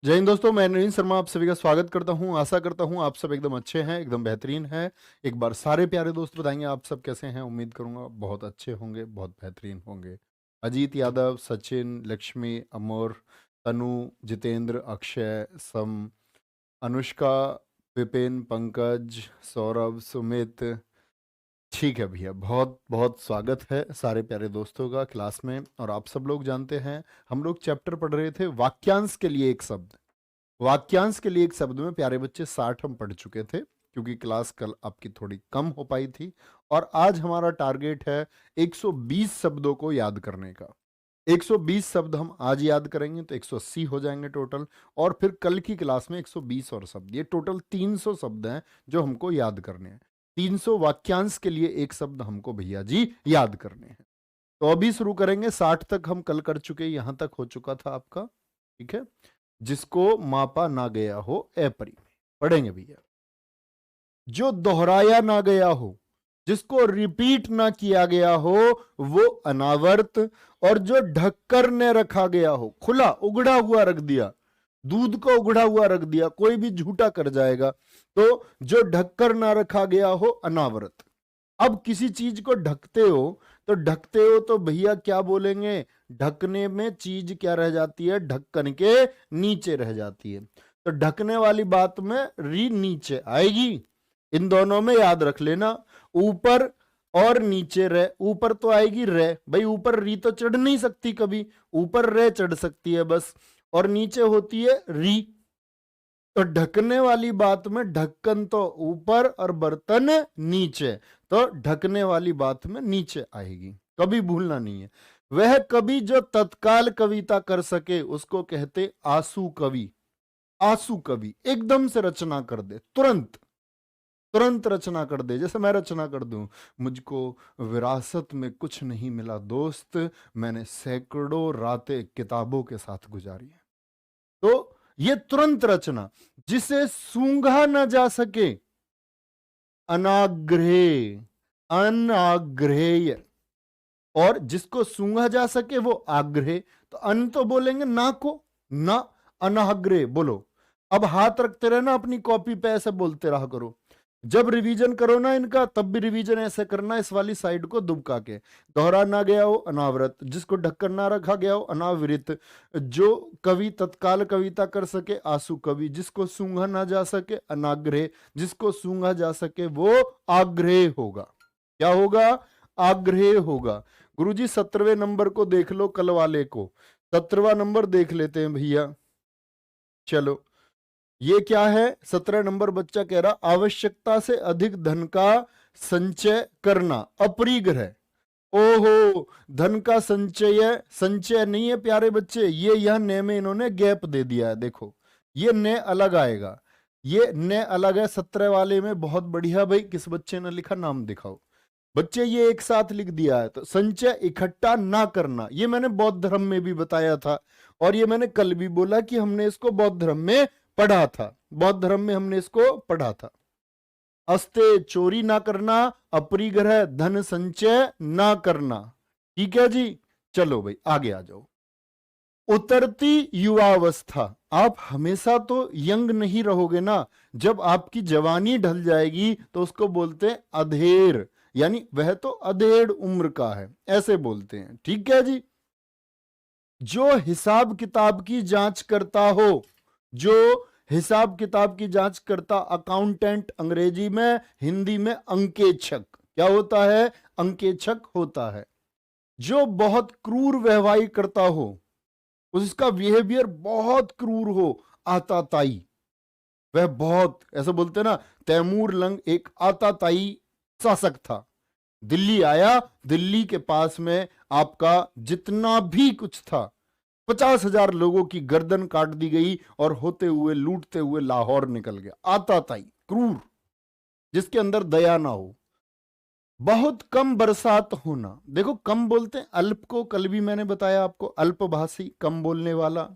जय हिंद दोस्तों, मैं नवीन शर्मा आप सभी का स्वागत करता हूं। आशा करता हूं आप सब एकदम अच्छे हैं, एकदम बेहतरीन हैं। एक बार सारे प्यारे दोस्त बताएंगे आप सब कैसे हैं। उम्मीद करूंगा बहुत अच्छे होंगे, बहुत बेहतरीन होंगे। अजीत यादव, सचिन, लक्ष्मी, अमर, तनु, जितेंद्र, अक्षय, सम, अनुष्का, विपिन, पंकज, सौरभ, सुमित। ठीक है भैया, बहुत बहुत स्वागत है सारे प्यारे दोस्तों का क्लास में। और आप सब लोग जानते हैं, हम लोग चैप्टर पढ़ रहे थे वाक्यांश के लिए एक शब्द। वाक्यांश के लिए एक शब्द में प्यारे बच्चे 60 हम पढ़ चुके थे, क्योंकि क्लास कल आपकी थोड़ी कम हो पाई थी। और आज हमारा टारगेट है 120 शब्दों को याद करने का। 120 शब्द हम आज याद करेंगे तो 180 हो जाएंगे टोटल। और फिर कल की क्लास में 120 और शब्द, ये टोटल 300 शब्द हैं जो हमको याद करने हैं। 300 वाक्यांश के लिए एक शब्द हमको भैया जी याद करने हैं। तो अभी शुरू करेंगे। 60 तक हम कल कर चुके, यहां तक हो चुका था आपका। ठीक है। जिसको मापा ना गया हो अपरी में पढ़ेंगे भैया। जो दोहराया ना गया हो, जिसको रिपीट ना किया गया हो, वो अनावर्त। और जो ढककर ने रखा गया हो, खुला उगड़ा हुआ रख दिया, दूध को उगड़ा हुआ रख दिया, कोई भी झूठा कर जाएगा। तो जो ढककर ना रखा गया हो अनावृत। अब किसी चीज को ढकते हो तो ढकते हो तो भैया क्या बोलेंगे? ढकने में चीज क्या रह जाती है? ढक्कन के नीचे रह जाती है। तो ढकने वाली बात में री नीचे आएगी। इन दोनों में याद रख लेना, ऊपर और नीचे रह। ऊपर तो आएगी रह, भाई ऊपर री तो चढ़ नहीं सकती कभी, ऊपर रह चढ़ सकती है बस। और नीचे होती है री। तो ढकने वाली बात में ढक्कन तो ऊपर और बर्तन नीचे, तो ढकने वाली बात में नीचे आएगी, कभी भूलना नहीं है। वह कवि जो तत्काल कविता कर सके उसको कहते आंसू कवि। आंसू कवि एकदम से रचना कर दे, तुरंत तुरंत रचना कर दे। जैसे मैं रचना कर दूं, मुझको विरासत में कुछ नहीं मिला दोस्त, मैंने सैकड़ों रातें किताबों के साथ गुजारी है। तो ये तुरंत रचना। जिसे सूंघा न जा सके अनाग्रहेय, अनाग्रहेय। और जिसको सूंघा जा सके वो आग्रह। तो अन तो बोलेंगे ना को, ना, अनाग्रह बोलो। अब हाथ रखते रहना अपनी कॉपी पे, ऐसे बोलते रहा करो। जब रिवीजन करो ना इनका, तब भी रिवीजन ऐसे करना, इस वाली साइड को दुबका के। दोहरा ना गया हो अनावृत, जिसको ढक्कन ना रखा गया हो अनावृत। जो कवि तत्काल कविता कर सके आंसू कवि, जिसको सूंघा ना जा सके अनाग्रह, जिसको सूंघा जा सके वो आग्रह होगा। क्या होगा? आग्रह होगा। गुरुजी 17वें नंबर को देख लो, कल वाले को। 17वां नंबर देख लेते हैं भैया। चलो, ये क्या है? 17 नंबर बच्चा कह रहा, आवश्यकता से अधिक धन का संचय करना अपरिग्रह। ओहो, धन का संचय, संचय नहीं है प्यारे बच्चे, ये यह ने में इन्होंने गैप दे दिया है। देखो, ये ने अलग आएगा, ये ने अलग है 17 वाले में। बहुत बढ़िया भाई, किस बच्चे ने लिखा नाम दिखाओ। बच्चे ये एक साथ लिख दिया है। तो संचय इकट्ठा ना करना, ये मैंने बौद्ध धर्म में भी बताया था, और ये मैंने कल भी बोला कि हमने इसको बौद्ध धर्म में पढ़ा था। बौद्ध धर्म में हमने इसको पढ़ा था। अस्ते चोरी ना करना, अपरिग्रह धन संचय ना करना। ठीक है जी। चलो भाई आगे आ जाओ। उतरती युवावस्था, आप हमेशा तो यंग नहीं रहोगे ना। जब आपकी जवानी ढल जाएगी तो उसको बोलते हैं अधेड़, यानी वह तो अधेड़ उम्र का है, ऐसे बोलते हैं। ठीक है जी। जो हिसाब किताब की जांच करता हो, जो हिसाब किताब की जांच करता, अकाउंटेंट अंग्रेजी में, हिंदी में अंकेक्षक। क्या होता है? अंकेक्षक होता है। जो बहुत क्रूर व्यवहार करता हो, उसका बिहेवियर बहुत क्रूर हो, आताताई। वह बहुत, ऐसे बोलते ना, तैमूर लंग एक आताताई शासक था। दिल्ली आया, दिल्ली के पास में आपका जितना भी कुछ था, 50,000 लोगों की गर्दन काट दी गई और होते हुए लूटते हुए लाहौर निकल गया। आताताई, क्रूर, जिसके अंदर दया ना हो। बहुत कम बरसात होना, देखो कम बोलते हैं अल्प को, कल भी मैंने बताया आपको, अल्पभाषी, कम बोलने वाला।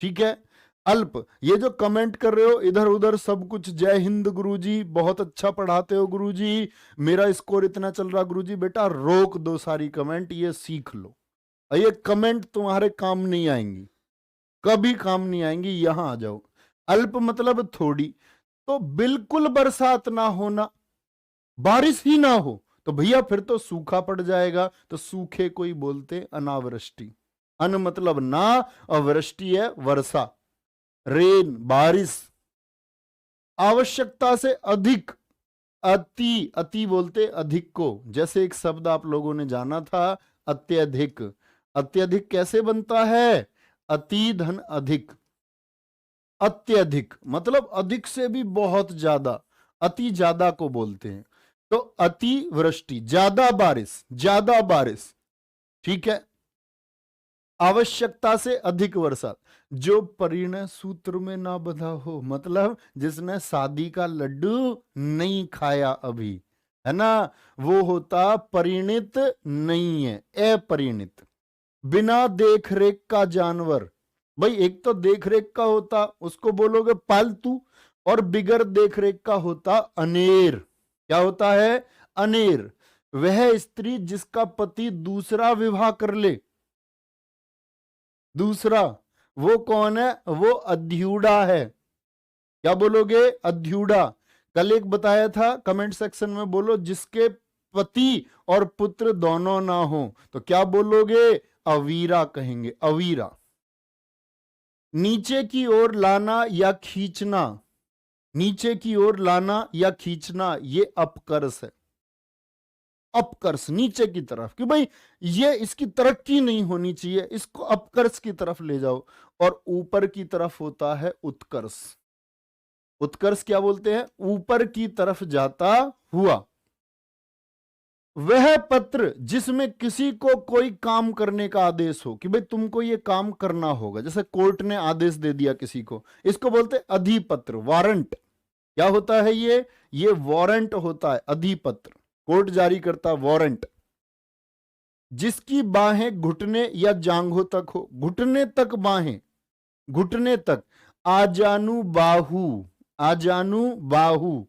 ठीक है। अल्प, ये जो कमेंट कर रहे हो इधर उधर सब कुछ, जय हिंद गुरुजी, बहुत अच्छा पढ़ाते हो गुरुजी, मेरा स्कोर इतना चल रहा गुरुजी, बेटा रोक दो सारी कमेंट, ये सीख लो। ये कमेंट तुम्हारे काम नहीं आएंगी। कभी काम नहीं आएंगी, यहां आ जाओ। अल्प मतलब थोड़ी, तो बिल्कुल बरसात ना होना, बारिश ही ना हो तो भैया फिर तो सूखा पड़ जाएगा, तो सूखे कोई बोलते अनावृष्टि। अन मतलब ना, और वृष्टि है वर्षा, रेन, बारिश। आवश्यकता से अधिक, अति, अति बोलते अधिक को। जैसे एक शब्द आप लोगों ने जाना था, अत्यधिक। अत्यधिक कैसे बनता है? अति धन अधिक। अत्यधिक मतलब अधिक से भी बहुत ज्यादा, अति ज्यादा को बोलते हैं। तो अति वृष्टि, ज्यादा बारिश, ज्यादा बारिश, ठीक है। आवश्यकता से अधिक वर्षा, जो परिणय सूत्र में ना बंधा हो, मतलब जिसने शादी का लड्डू नहीं खाया अभी, है ना, वो होता परिणित नहीं है, अपरिणित। बिना देख रेख का जानवर, भाई एक तो देख रेख का होता उसको बोलोगे पालतू, और बिगर देख रेख का होता अनेर। क्या होता है? अनेर। वह स्त्री जिसका पति दूसरा विवाह कर ले, दूसरा, वो कौन है? वो अध्यूढ़ा है। क्या बोलोगे? अध्यूढ़ा। कल एक बताया था, कमेंट सेक्शन में बोलो, जिसके पति और पुत्र दोनों ना हो, तो क्या बोलोगे? अवीरा कहेंगे, अवीरा। नीचे की ओर लाना या खींचना, नीचे की ओर लाना या खींचना, ये अपकर्ष है। अपकर्ष, नीचे की तरफ, कि भाई ये इसकी तरक्की नहीं होनी चाहिए, इसको अपकर्ष की तरफ ले जाओ। और ऊपर की तरफ होता है उत्कर्ष। उत्कर्ष क्या बोलते हैं? ऊपर की तरफ जाता हुआ। वह पत्र जिसमें किसी को कोई काम करने का आदेश हो, कि भाई तुमको ये काम करना होगा, जैसे कोर्ट ने आदेश दे दिया किसी को, इसको बोलते हैं अधिपत्र, वारंट। क्या होता है ये वारंट होता है, अधिपत्र। कोर्ट जारी करता वारंट। जिसकी बाहें घुटने या जांघों तक हो, घुटने तक बाहें, घुटने तक। आजानु बाहु, आजानु बाहु,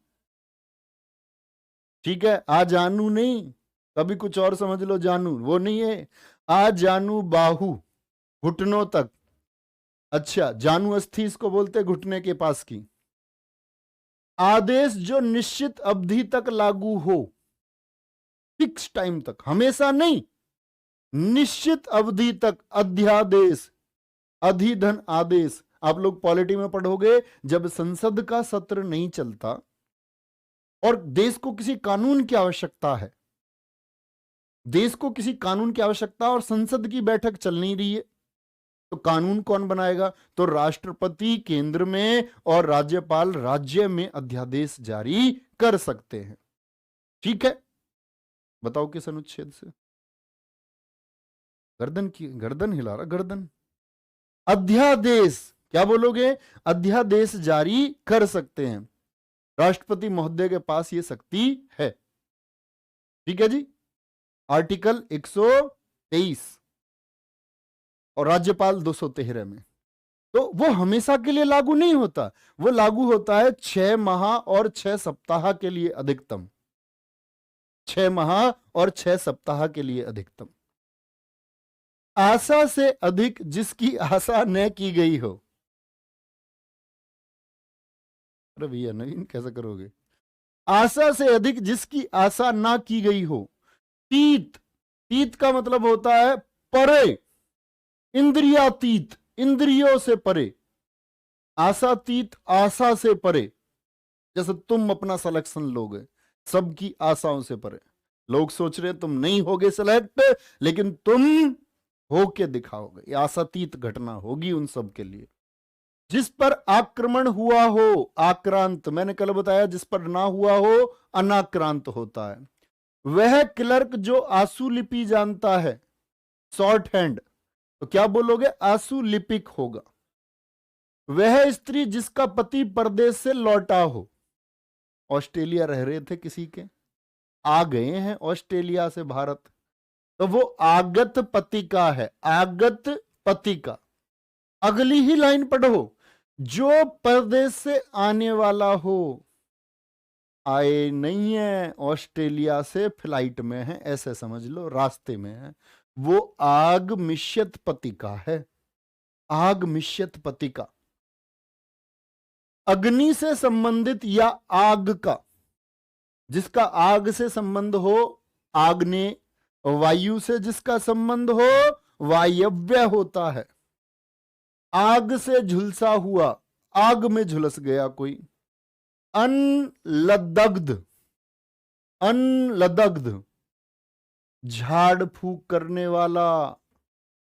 ठीक है। आजानु नहीं, कभी कुछ और समझ लो, जानू वो नहीं है। आजानु बाहु, घुटनों तक। अच्छा, जानू अस्थि इसको बोलते घुटने के पास की। आदेश जो निश्चित अवधि तक लागू हो, फिक्स टाइम तक, हमेशा नहीं, निश्चित अवधि तक। अध्यादेश, अधिधन आदेश। आप लोग पॉलिटी में पढ़ोगे, जब संसद का सत्र नहीं चलता और देश को किसी कानून की आवश्यकता है, देश को किसी कानून की आवश्यकता और संसद की बैठक चल नहीं रही है, तो कानून कौन बनाएगा? तो राष्ट्रपति केंद्र में और राज्यपाल राज्य में अध्यादेश जारी कर सकते हैं। ठीक है, बताओ किस अनुच्छेद से? गर्दन हिला रहा, गर्दन। अध्यादेश, क्या बोलोगे? अध्यादेश जारी कर सकते हैं, राष्ट्रपति महोदय के पास ये शक्ति है। ठीक है जी। आर्टिकल 123 और राज्यपाल 213 में। तो वो हमेशा के लिए लागू नहीं होता, वो लागू होता है 6 माह और 6 सप्ताह के लिए अधिकतम, 6 माह और 6 सप्ताह के लिए अधिकतम। आशा से अधिक जिसकी आशा न की गई हो। अरे भैया नवीन कैसे करोगे? आशा से अधिक जिसकी आशा ना की गई हो। तीत, तीत का मतलब होता है परे, इंद्रियातीत, इंद्रियों से परे। आशातीत, आशा से परे। जैसे तुम अपना सिलेक्शन लोगे, सबकी आशाओं से परे। लोग सोच रहे तुम नहीं होगे सिलेक्ट, लेकिन तुम होके दिखाओगे। ये आशातीत घटना होगी उन सब के लिए। जिस पर आक्रमण हुआ हो, आक्रांत, मैंने कल बताया, जिस पर ना हुआ हो अनाक्रांत होता है। वह क्लर्क जो आंसू लिपि जानता है, शॉर्ट हैंड, तो क्या बोलोगे? आंसू लिपिक होगा। वह स्त्री जिसका पति परदेश से लौटा हो, ऑस्ट्रेलिया रह रहे थे किसी के, आ गए हैं ऑस्ट्रेलिया से भारत, तो वो आगत पति का है, आगत पति का। अगली ही लाइन पढ़ो, जो परदेश से आने वाला हो, आए नहीं है ऑस्ट्रेलिया से, फ्लाइट में है, ऐसे समझ लो, रास्ते में है, वो आग मिश्यत पति का है। आग मिष्यत पतिका, अग्नि से संबंधित या आग का, जिसका आग से संबंध हो आग्नेय, वायु से जिसका संबंध हो वायव्य होता है। आग से झुलसा हुआ, आग में झुलस गया कोई। अनलदग्ध, अनलदग्ध झाड़ फूक करने वाला,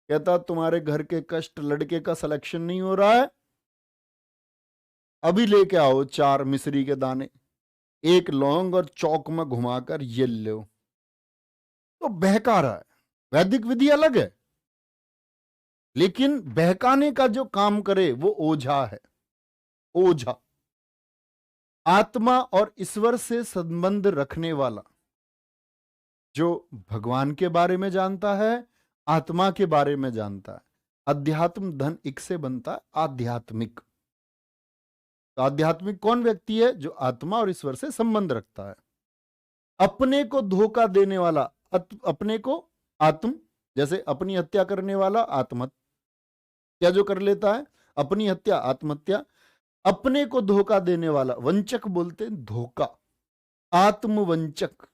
कहता तुम्हारे घर के कष्ट लड़के का सिलेक्शन नहीं हो रहा है, अभी लेके आओ 4 मिश्री के दाने, 1 लौंग और चौक में घुमाकर ये लो, तो बहका रहा है। वैदिक विधि अलग है, लेकिन बहकाने का जो काम करे वो ओझा है। ओझा आत्मा और ईश्वर से संबंध रखने वाला, जो भगवान के बारे में जानता है, आत्मा के बारे में जानता है। अध्यात्म धन इक से बनता है आध्यात्मिक। तो आध्यात्मिक कौन व्यक्ति है? जो आत्मा और ईश्वर से संबंध रखता है। अपने को धोखा देने वाला, अपने को आत्म, जैसे अपनी हत्या करने वाला आत्महत्या जो कर लेता है, अपनी हत्या आत्महत्या। अपने को धोखा देने वाला वंचक बोलते हैं, धोखा, आत्मवंचक।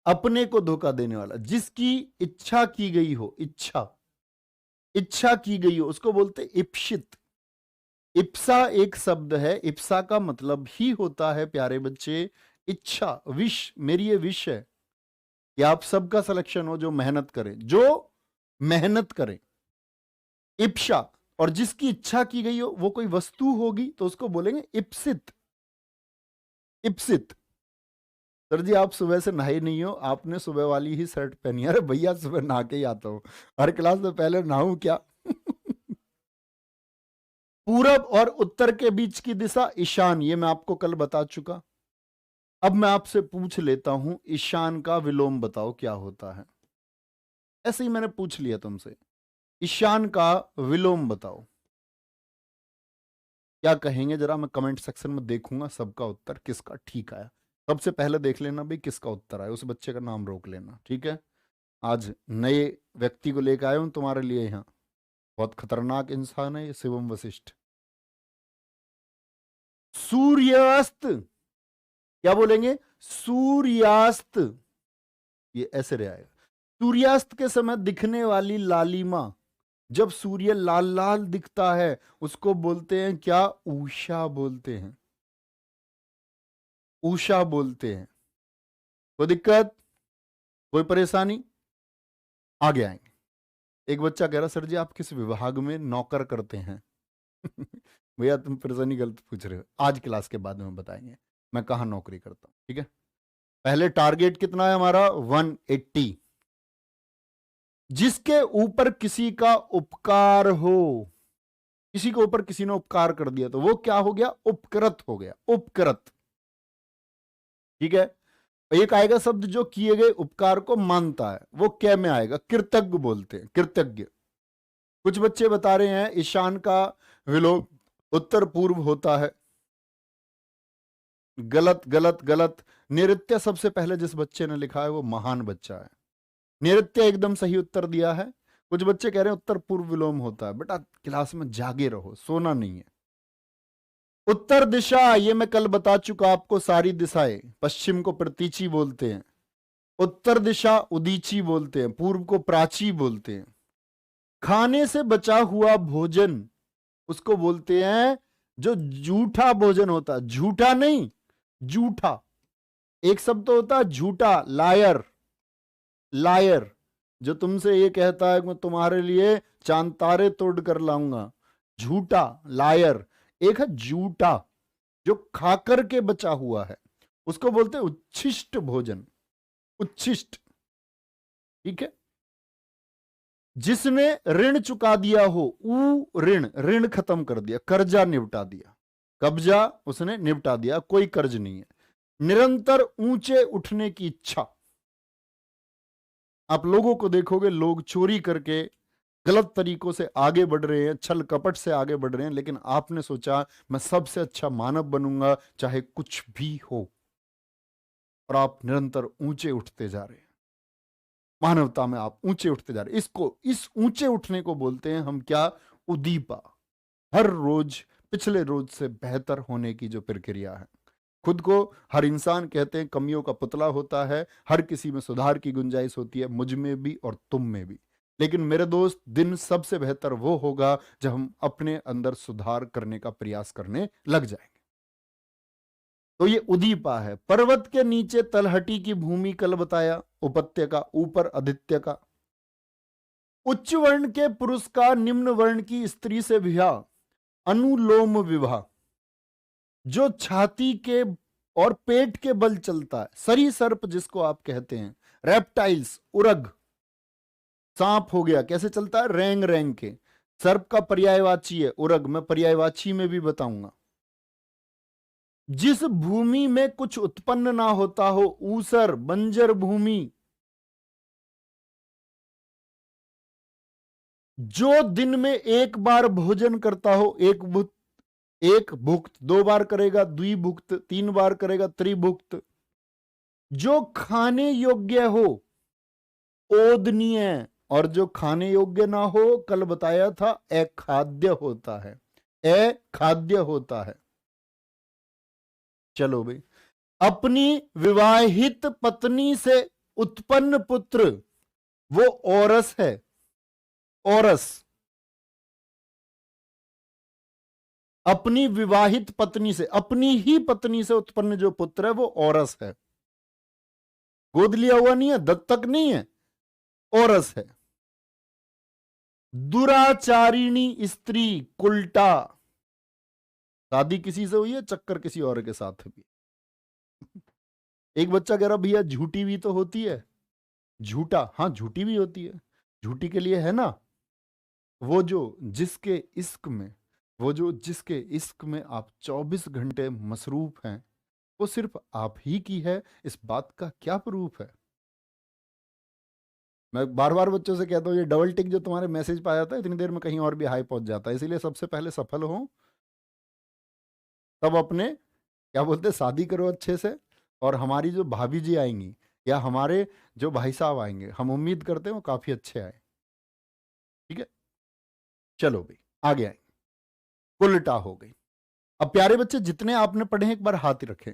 अपने को धोखा देने वाला, जिसकी इच्छा की गई हो, इच्छा की गई हो, उसको बोलते इप्सित। इप्सा एक शब्द है, इप्सा का मतलब ही होता है प्यारे बच्चे इच्छा, विश। मेरी ये विश है कि आप सबका सिलेक्शन हो, जो मेहनत करे, जो मेहनत करे। इप्सा, और जिसकी इच्छा की गई हो वो कोई वस्तु होगी तो उसको बोलेंगे इप्सित। इप्सित। सर जी आप सुबह से नहाए नहीं हो, आपने सुबह वाली ही शर्ट पहनी है। अरे भैया सुबह नहा के ही आता हूं, हर क्लास में पहले नहाऊं क्या? पूरब और उत्तर के बीच की दिशा ईशान, ये मैं आपको कल बता चुका। अब मैं आपसे पूछ लेता हूं, ईशान का विलोम बताओ क्या होता है। ऐसे ही मैंने पूछ लिया तुमसे, ईशान का विलोम बताओ क्या कहेंगे। जरा मैं कमेंट सेक्शन में देखूंगा सबका उत्तर किसका ठीक आया। सबसे पहले देख लेना भाई किसका उत्तर आया, उस बच्चे का नाम रोक लेना, ठीक है। आज नए व्यक्ति को लेकर आया हूं तुम्हारे लिए यहाँ, बहुत खतरनाक इंसान है ये शिवम वशिष्ठ। सूर्यास्त, क्या बोलेंगे? सूर्यास्त, ये ऐसे रहेगा। सूर्यास्त के समय दिखने वाली लालिमा, जब सूर्य लाल लाल दिखता है उसको बोलते हैं क्या? उषा बोलते हैं, उषा बोलते हैं। कोई दिक्कत, कोई परेशानी? आगे आएंगे। एक बच्चा कह रहा सर जी आप किस विभाग में नौकर करते हैं? भैया तुम परेशानी गलत पूछ रहे हो, आज क्लास के बाद में बताएंगे मैं कहाँ नौकरी करता हूँ, ठीक है। पहले टारगेट कितना है हमारा? 180। जिसके ऊपर किसी का उपकार हो, किसी के ऊपर किसी ने उपकार कर दिया तो वो क्या हो गया? उपकृत हो गया, उपकृत, ठीक है। एक आएगा शब्द जो किए गए उपकार को मानता है, वो क्या में आएगा? कृतज्ञ बोलते हैं, कृतज्ञ। कुछ बच्चे बता रहे हैं ईशान का विलोम उत्तर पूर्व होता है। गलत गलत गलत। नैऋत्य सबसे पहले जिस बच्चे ने लिखा है वो महान बच्चा है। नैऋत्य एकदम सही उत्तर दिया है। कुछ बच्चे कह रहे हैं उत्तर पूर्व विलोम होता है। बेटा क्लास में जागे रहो, सोना नहीं है। उत्तर दिशा, ये मैं कल बता चुका आपको, सारी दिशाएं। पश्चिम को प्रतीची बोलते हैं, उत्तर दिशा उदीची बोलते हैं, पूर्व को प्राची बोलते हैं। खाने से बचा हुआ भोजन उसको बोलते हैं जो जूठा भोजन होता है, झूठा नहीं, जूठा। एक शब्द तो होता है झूठा, लायर, लायर, जो तुमसे ये कहता है कि मैं तुम्हारे लिए चांद तारे तोड़ कर लाऊंगा, झूठा, लायर। एक है झूठा जो खाकर के बचा हुआ है, उसको बोलते हैं उच्छिष्ट भोजन, उच्छिष्ट, ठीक है। जिसने ऋण चुका दिया हो, ऊ ऋण, ऋण खत्म कर दिया, कर्जा निपटा दिया, कब्जा उसने निपटा दिया, कोई कर्ज नहीं है। निरंतर ऊंचे उठने की इच्छा। आप लोगों को देखोगे लोग चोरी करके गलत तरीकों से आगे बढ़ रहे हैं, छल कपट से आगे बढ़ रहे हैं, लेकिन आपने सोचा मैं सबसे अच्छा मानव बनूंगा चाहे कुछ भी हो, और आप निरंतर ऊंचे उठते जा रहे हैं। मानवता में आप ऊंचे उठते जा रहे। इसको, इस ऊंचे उठने को बोलते हैं हम क्या? उदीपा। हर रोज पिछले रोज से बेहतर होने की जो प्रक्रिया है। खुद को हर इंसान कहते हैं कमियों का पुतला होता है, हर किसी में सुधार की गुंजाइश होती है, मुझ में भी और तुम में भी। लेकिन मेरे दोस्त, दिन सबसे बेहतर वो होगा जब हम अपने अंदर सुधार करने का प्रयास करने लग जाएंगे। तो ये उदीपा है। पर्वत के नीचे तलहटी की भूमि, कल बताया, उपत्यका, ऊपर आदित्य का। उच्च वर्ण के पुरुष का निम्न वर्ण की स्त्री से विवाह, अनुलोम विवाह। जो छाती के और पेट के बल चलता है, सरीसर्प जिसको आप कहते हैं, रेप्टाइल्स, उरग, सांप हो गया, कैसे चलता है? रेंग रेंग के। सर्प का पर्यायवाची है उरग, मैं पर्यायवाची में भी बताऊंगा। जिस भूमि में कुछ उत्पन्न ना होता हो, ऊसर, बंजर भूमि। जो दिन में एक बार भोजन करता हो, एक भुक्त, 2 बार करेगा द्विभुक्त, 3 बार करेगा त्रिभुक्त। जो खाने योग्य हो, ओदनीय, और जो खाने योग्य ना हो, कल बताया था, अखाद्य होता है, अखाद्य होता है। चलो भाई, अपनी विवाहित पत्नी से उत्पन्न पुत्र वो औरस है, औरस। अपनी विवाहित पत्नी से, अपनी ही पत्नी से उत्पन्न जो पुत्र है वो औरस है। गोद लिया हुआ नहीं है, दत्तक नहीं है, औरस है। दुराचारिणी स्त्री, कुल्टा। शादी किसी से हुई है, चक्कर किसी और के साथ भी। एक बच्चा कह रहा भैया झूठी भी तो होती है। झूठा, हाँ झूठी भी होती है। झूठी के लिए है ना, वो जो जिसके इश्क में, वो जो जिसके इश्क में आप 24 घंटे मसरूफ हैं, वो सिर्फ आप ही की है। इस बात का क्या प्रूफ है? मैं बार बार बच्चों से कहता हूँ, ये डबल टिक जो तुम्हारे मैसेज पाया जाता है, इतनी देर में कहीं और भी हाई पहुंच जाता है। इसीलिए सबसे पहले सफल हो, तब अपने क्या बोलते, शादी करो अच्छे से। और हमारी जो भाभी जी आएंगी या हमारे जो भाई साहब आएंगे, हम उम्मीद करते हैं वो काफी अच्छे आए। ठीक है, चलो भाई आगे आएंगे। उल्टा हो गई। अब प्यारे बच्चे, जितने आपने पढ़े एक बार हाथ रखें।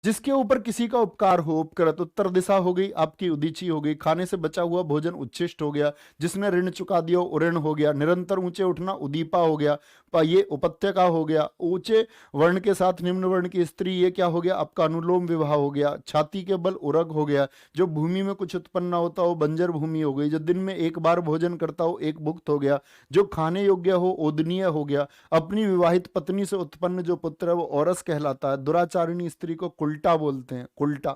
जिसके ऊपर किसी का उपकार हो, उपकृत, उत्तर दिशा हो गई आपकी, उदीची हो गई। खाने से बचा हुआ भोजन उच्छिष्ट हो गया। जिसने ऋण चुका दिया उऋण हो गया। निरंतर ऊंचे उठना उदीपा हो गया। ये उपत्यका हो गया। ऊंचे वर्ण के साथ निम्न वर्ण की स्त्री, ये क्या हो गया आपका? अनुलोम विवाह हो गया। छाती के बल उरग हो गया। जो भूमि में कुछ उत्पन्न ना होता हो, बंजर भूमि हो गई। जो दिन में एक बार भोजन करता हो, एक भुक्त हो गया। जो खाने योग्य हो, ओदनीय हो गया। अपनी विवाहित पत्नी से उत्पन्न जो पुत्र है वो औरस कहलाता है। दुराचारिणी स्त्री को कुल्टा बोलते हैं, कुल्टा।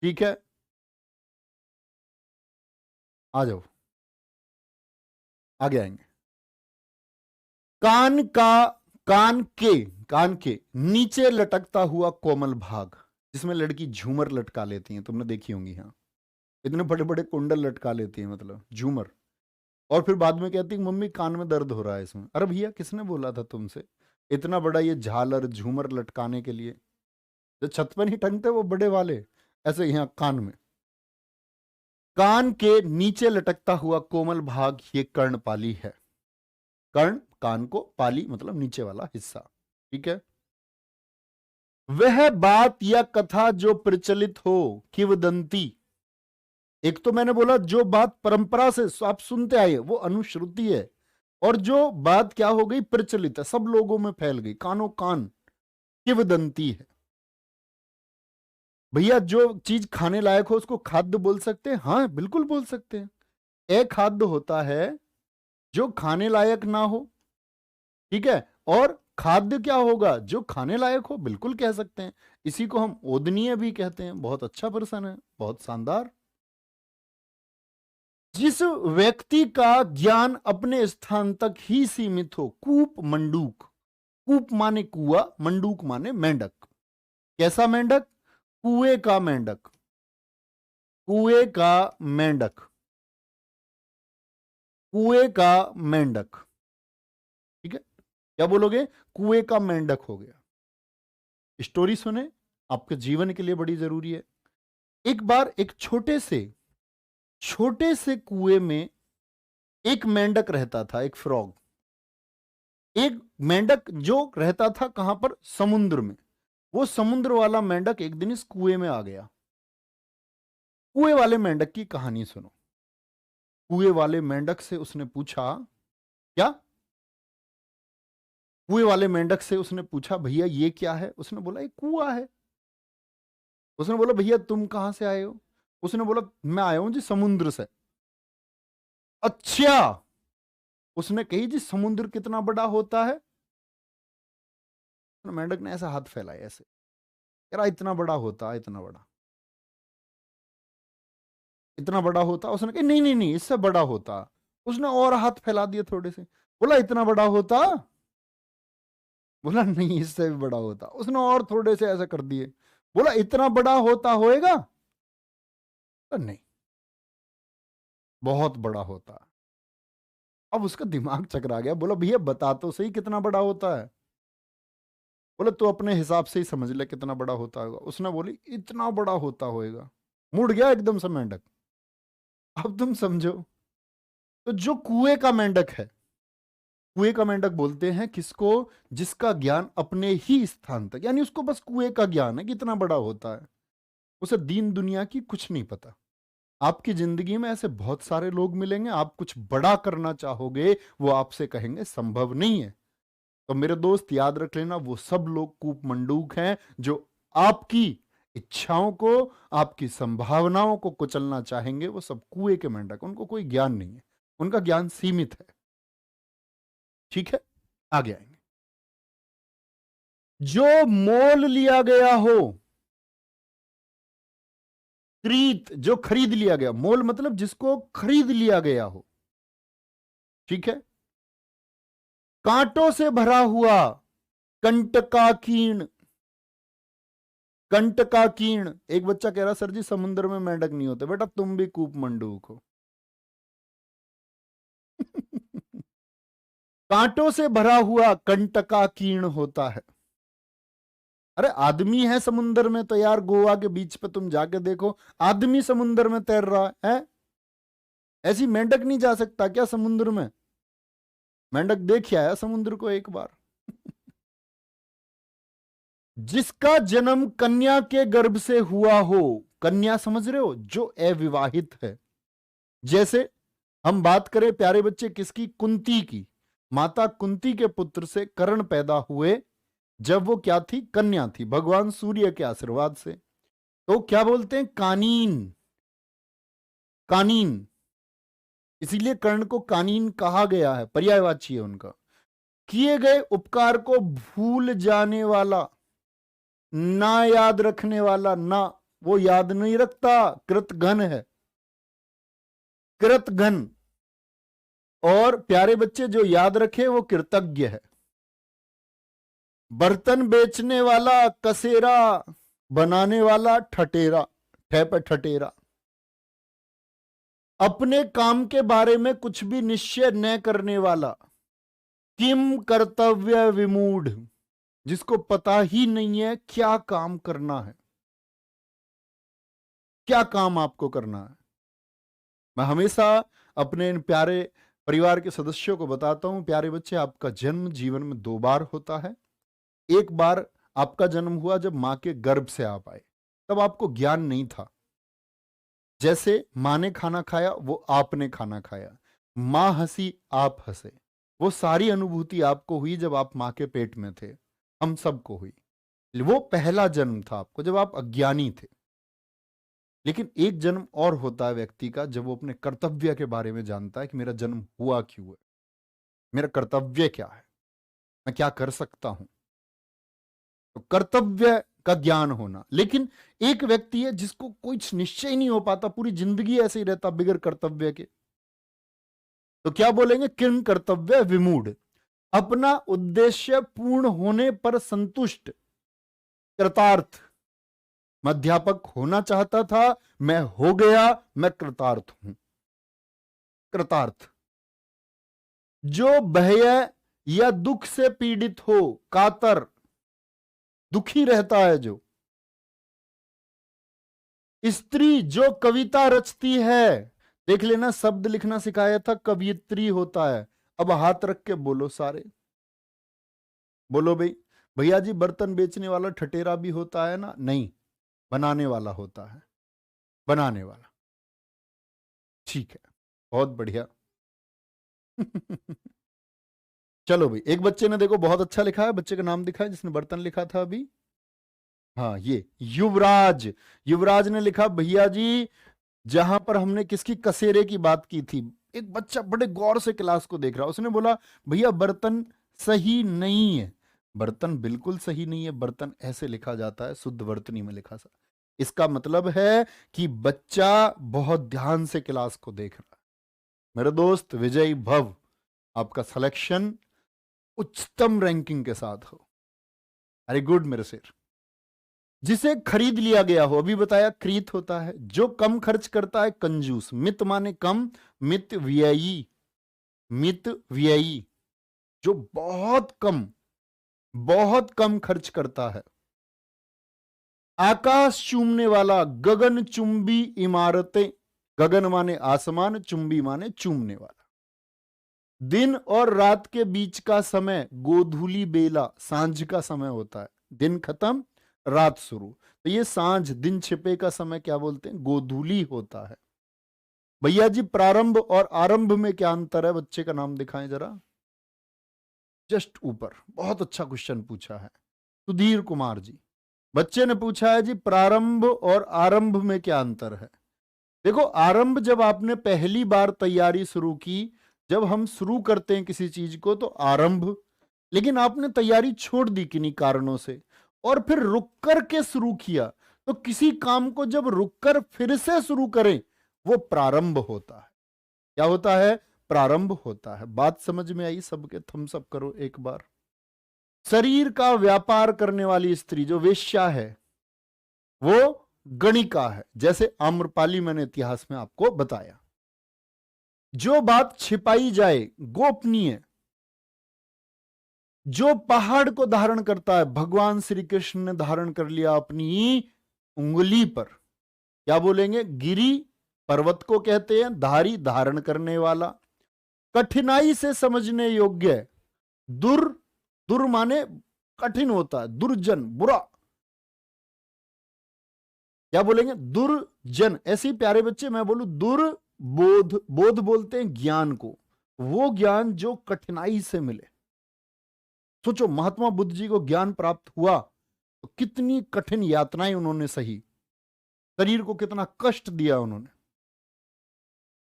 ठीक है, आ जाओ, आगे आएंगे। कान का, कान के नीचे लटकता हुआ कोमल भाग, जिसमें लड़की झूमर लटका लेती हैं, तुमने देखी होंगी। हाँ, इतने बड़े बड़े कुंडल लटका लेती हैं, मतलब झूमर। और फिर बाद में कहती मम्मी कान में दर्द हो रहा है इसमें। अरे भैया किसने बोला था तुमसे इतना बड़ा ये झालर झूमर लटकाने के लिए? जो छत पर नहीं टंगते वो बड़े वाले, ऐसे यहाँ कान में। कान के नीचे लटकता हुआ कोमल भाग ये कर्णपाली है। कर्ण, कान को, पाली मतलब नीचे वाला हिस्सा। ठीक है, वह बात या कथा जो प्रचलित हो, किवदंती। एक तो मैंने बोला जो बात परंपरा से आप सुनते आए वो अनुश्रुति है, और जो बात क्या हो गई, प्रचलित है, सब लोगों में फैल गई, कानो कान, किवदंती है। भैया जो चीज खाने लायक हो उसको खाद्य बोल सकते हैं? हाँ बिल्कुल बोल सकते हैं। अखाद्य होता है जो खाने लायक ना हो। ठीक है, और खाद्य क्या होगा? जो खाने लायक हो, बिल्कुल कह सकते हैं। इसी को हम ओदनीय भी कहते हैं। बहुत अच्छा प्रश्न है, बहुत शानदार। जिस व्यक्ति का ज्ञान अपने स्थान तक ही सीमित हो, कूप मंडूक। कूप माने कुआ, मंडूक माने मेंढक। कैसा मेंढक? कुएं का मेंढक, कुएं का मेंढक, कुएं का मेंढक। ठीक है, क्या बोलोगे? कुएं का मेंढक हो गया। स्टोरी सुने, आपके जीवन के लिए बड़ी जरूरी है। एक बार एक छोटे से छोटे से कुएं में एक मेंढक रहता था, एक फ्रॉग। एक मेंढक जो रहता था कहां पर? समुद्र में। वो समुद्र वाला मेंढक एक दिन इस कुएं में आ गया। कुएं वाले मेंढक की कहानी सुनो। कुएं वाले मेंढक से उसने पूछा, क्या? कुएं वाले मेंढक से उसने पूछा, भैया ये क्या है? उसने बोला ये कुआं है। उसने बोला भैया तुम कहां से आए हो? उसने बोला मैं आया हूं जी समुद्र से। अच्छा। उसने कही जी समुद्र कितना बड़ा होता है? मेंढक ने ऐसा हाथ फैलाया ऐसे, कह रहा इतना बड़ा होता है, इतना बड़ा, इतना बड़ा होता। उसने कहा नहीं नहीं नहीं, इससे बड़ा होता। उसने और हाथ फैला दिए थोड़े से, बोला इतना बड़ा होता। बोला नहीं, इससे भी बड़ा होता। उसने और थोड़े से ऐसा कर दिए, बोला इतना बड़ा होता होएगा? तो नहीं, बहुत बड़ा होता। अब उसका दिमाग चकरा गया, बोला भैया बता तो सही कितना बड़ा होता है। बोले तो अपने हिसाब से ही समझ ले कितना बड़ा होता होगा। उसने बोली इतना बड़ा होता होएगा। मुड़ गया एकदम से मेंढक। अब तुम समझो, तो जो कुएं का मेंढक है, कुएं का मेंढक बोलते हैं किसको? जिसका ज्ञान अपने ही स्थान तक, यानी उसको बस कुएं का ज्ञान है, कितना बड़ा होता है। उसे दीन दुनिया की कुछ नहीं पता। आपकी जिंदगी में ऐसे बहुत सारे लोग मिलेंगे, आप कुछ बड़ा करना चाहोगे, वो आपसे कहेंगे संभव नहीं है। तो मेरे दोस्त याद रख लेना, वो सब लोग कूप मंडूक हैं जो आपकी इच्छाओं को, आपकी संभावनाओं को कुचलना चाहेंगे। वो सब कुएं के मेंढक, उनको कोई ज्ञान नहीं है, उनका ज्ञान सीमित है। ठीक है, आगे आएंगे। जो मोल लिया गया हो, क्रीत जो खरीद लिया गया, मोल मतलब जिसको खरीद लिया गया हो, ठीक है। कांटों से भरा हुआ, कंटकाकीर्ण। कंटकाकीर्ण। एक बच्चा कह रहा सर जी समुद्र में मेंढक नहीं होते। बेटा तुम भी कूप मंडूक हो। कांटों से भरा हुआ कंटकाकीर्ण होता है। अरे आदमी है समुद्र में, तो यार गोवा के बीच पे तुम जाके देखो, आदमी समुद्र में तैर रहा है। ऐसी मेंढक नहीं जा सकता क्या समुद्र में? मेंढक देख आया समुद्र को एक बार। जिसका जन्म कन्या के गर्भ से हुआ हो। कन्या समझ रहे हो? जो अविवाहित है। जैसे हम बात करें प्यारे बच्चे किसकी? कुंती की। माता कुंती के पुत्र से कर्ण पैदा हुए जब वो क्या थी? कन्या थी, भगवान सूर्य के आशीर्वाद से। तो क्या बोलते हैं? कानीन। कानीन। इसीलिए कर्ण को कानीन कहा गया है, पर्यायवाची है उनका। किए गए उपकार को भूल जाने वाला, ना याद रखने वाला, ना वो याद नहीं रखता, कृतघ्न है। कृतघ्न। और प्यारे बच्चे जो याद रखे वो कृतज्ञ है। बर्तन बेचने वाला कसेरा, बनाने वाला ठटेरा, ठे पे ठटेरा। अपने काम के बारे में कुछ भी निश्चय न करने वाला, किम कर्तव्य विमूढ़। जिसको पता ही नहीं है क्या काम करना है, क्या काम आपको करना है। मैं हमेशा अपने इन प्यारे परिवार के सदस्यों को बताता हूं, प्यारे बच्चे आपका जन्म जीवन में दो बार होता है। एक बार आपका जन्म हुआ जब मां के गर्भ से आप आए, तब आपको ज्ञान नहीं था। जैसे मां ने खाना खाया वो आपने खाना खाया, मां हंसी आप हंसे, वो सारी अनुभूति आपको हुई जब आप मां के पेट में थे, हम सबको हुई। वो पहला जन्म था आपको जब आप अज्ञानी थे। लेकिन एक जन्म और होता है व्यक्ति का जब वो अपने कर्तव्य के बारे में जानता है कि मेरा जन्म हुआ क्यों है, मेरा कर्तव्य क्या है, मैं क्या कर सकता हूं। तो कर्तव्य का ज्ञान होना। लेकिन एक व्यक्ति है जिसको कुछ निश्चय ही नहीं हो पाता, पूरी जिंदगी ऐसे ही रहता बिगर कर्तव्य के, तो क्या बोलेंगे? किम कर्तव्य विमूढ़। अपना उद्देश्य पूर्ण होने पर संतुष्ट, कृतार्थ। मैं अध्यापक होना चाहता था, मैं हो गया, मैं कृतार्थ हूं। कृतार्थ। जो भय या दुख से पीड़ित हो, कातर, दुखी रहता है जो। स्त्री जो कविता रचती है, देख लेना, शब्द लिखना सिखाया था, कवियत्री होता है। अब हाथ रख के बोलो सारे, बोलो भाई। भैया जी बर्तन बेचने वाला ठटेरा भी होता है ना? नहीं, बनाने वाला होता है, बनाने वाला। ठीक है, बहुत बढ़िया। चलो भाई, एक बच्चे ने देखो बहुत अच्छा लिखा है, बच्चे का नाम दिखा है जिसने बर्तन लिखा था अभी। हाँ, ये युवराज, युवराज ने लिखा, भैया जी जहां पर हमने किसकी कसेरे की बात की थी, एक बच्चा बड़े गौर से क्लास को देख रहा, उसने बोला भैया बर्तन सही नहीं है। बर्तन बिल्कुल सही नहीं है, बर्तन ऐसे लिखा जाता है, शुद्ध वर्तनी में लिखा सा। इसका मतलब है कि बच्चा बहुत ध्यान से क्लास को देख रहा है। मेरे दोस्त विजय भव, आपका सिलेक्शन उच्चतम रैंकिंग के साथ हो। अरे गुड मेरे शेर। जिसे खरीद लिया गया हो, अभी बताया क्रीत होता है। जो कम खर्च करता है कंजूस। मित माने कम, मित व्ययी, मित व्ययी जो बहुत कम खर्च करता है। आकाश चूमने वाला, गगन चुंबी इमारतें। गगन माने आसमान, चुंबी माने चूमने वाला। दिन और रात के बीच का समय गोधूली बेला, सांझ का समय होता है। दिन खत्म, रात शुरू, तो ये सांझ, दिन छिपे का समय क्या बोलते हैं? गोधूली होता है। भैया जी प्रारंभ और आरंभ में क्या अंतर है? बच्चे का नाम दिखाएं जरा, जस्ट ऊपर। बहुत अच्छा क्वेश्चन पूछा है सुधीर कुमार जी। बच्चे ने पूछा है जी प्रारंभ और आरंभ में क्या अंतर है। देखो, आरंभ जब आपने पहली बार तैयारी शुरू की, जब हम शुरू करते हैं किसी चीज को तो आरंभ, लेकिन आपने तैयारी छोड़ दी किन्हीं कारणों से और फिर रुक कर के शुरू किया, तो किसी काम को जब रुक कर फिर से शुरू करें वो प्रारंभ होता है। क्या होता है? प्रारंभ होता है। बात समझ में आई सबके? थम्स अप करो एक बार। शरीर का व्यापार करने वाली स्त्री जो वेश्या है वो गणिका है, जैसे आम्रपाली मैंने इतिहास में आपको बताया। जो बात छिपाई जाए गोपनीय। जो पहाड़ को धारण करता है, भगवान श्री कृष्ण ने धारण कर लिया अपनी उंगली पर, क्या बोलेंगे? गिरी, पर्वत को कहते हैं। धारी, धारण करने वाला। कठिनाई से समझने योग्य। दुर, दुर माने कठिन होता है, दुर्जन, बुरा। क्या बोलेंगे? दुर्जन। ऐसे ही प्यारे बच्चे, मैं बोलूं दुर्बोध। बोध बोलते हैं ज्ञान को, वो ज्ञान जो कठिनाई से मिले। सोचो, महात्मा बुद्ध जी को ज्ञान प्राप्त हुआ तो कितनी कठिन यातनाएं उन्होंने सही, शरीर को कितना कष्ट दिया उन्होंने।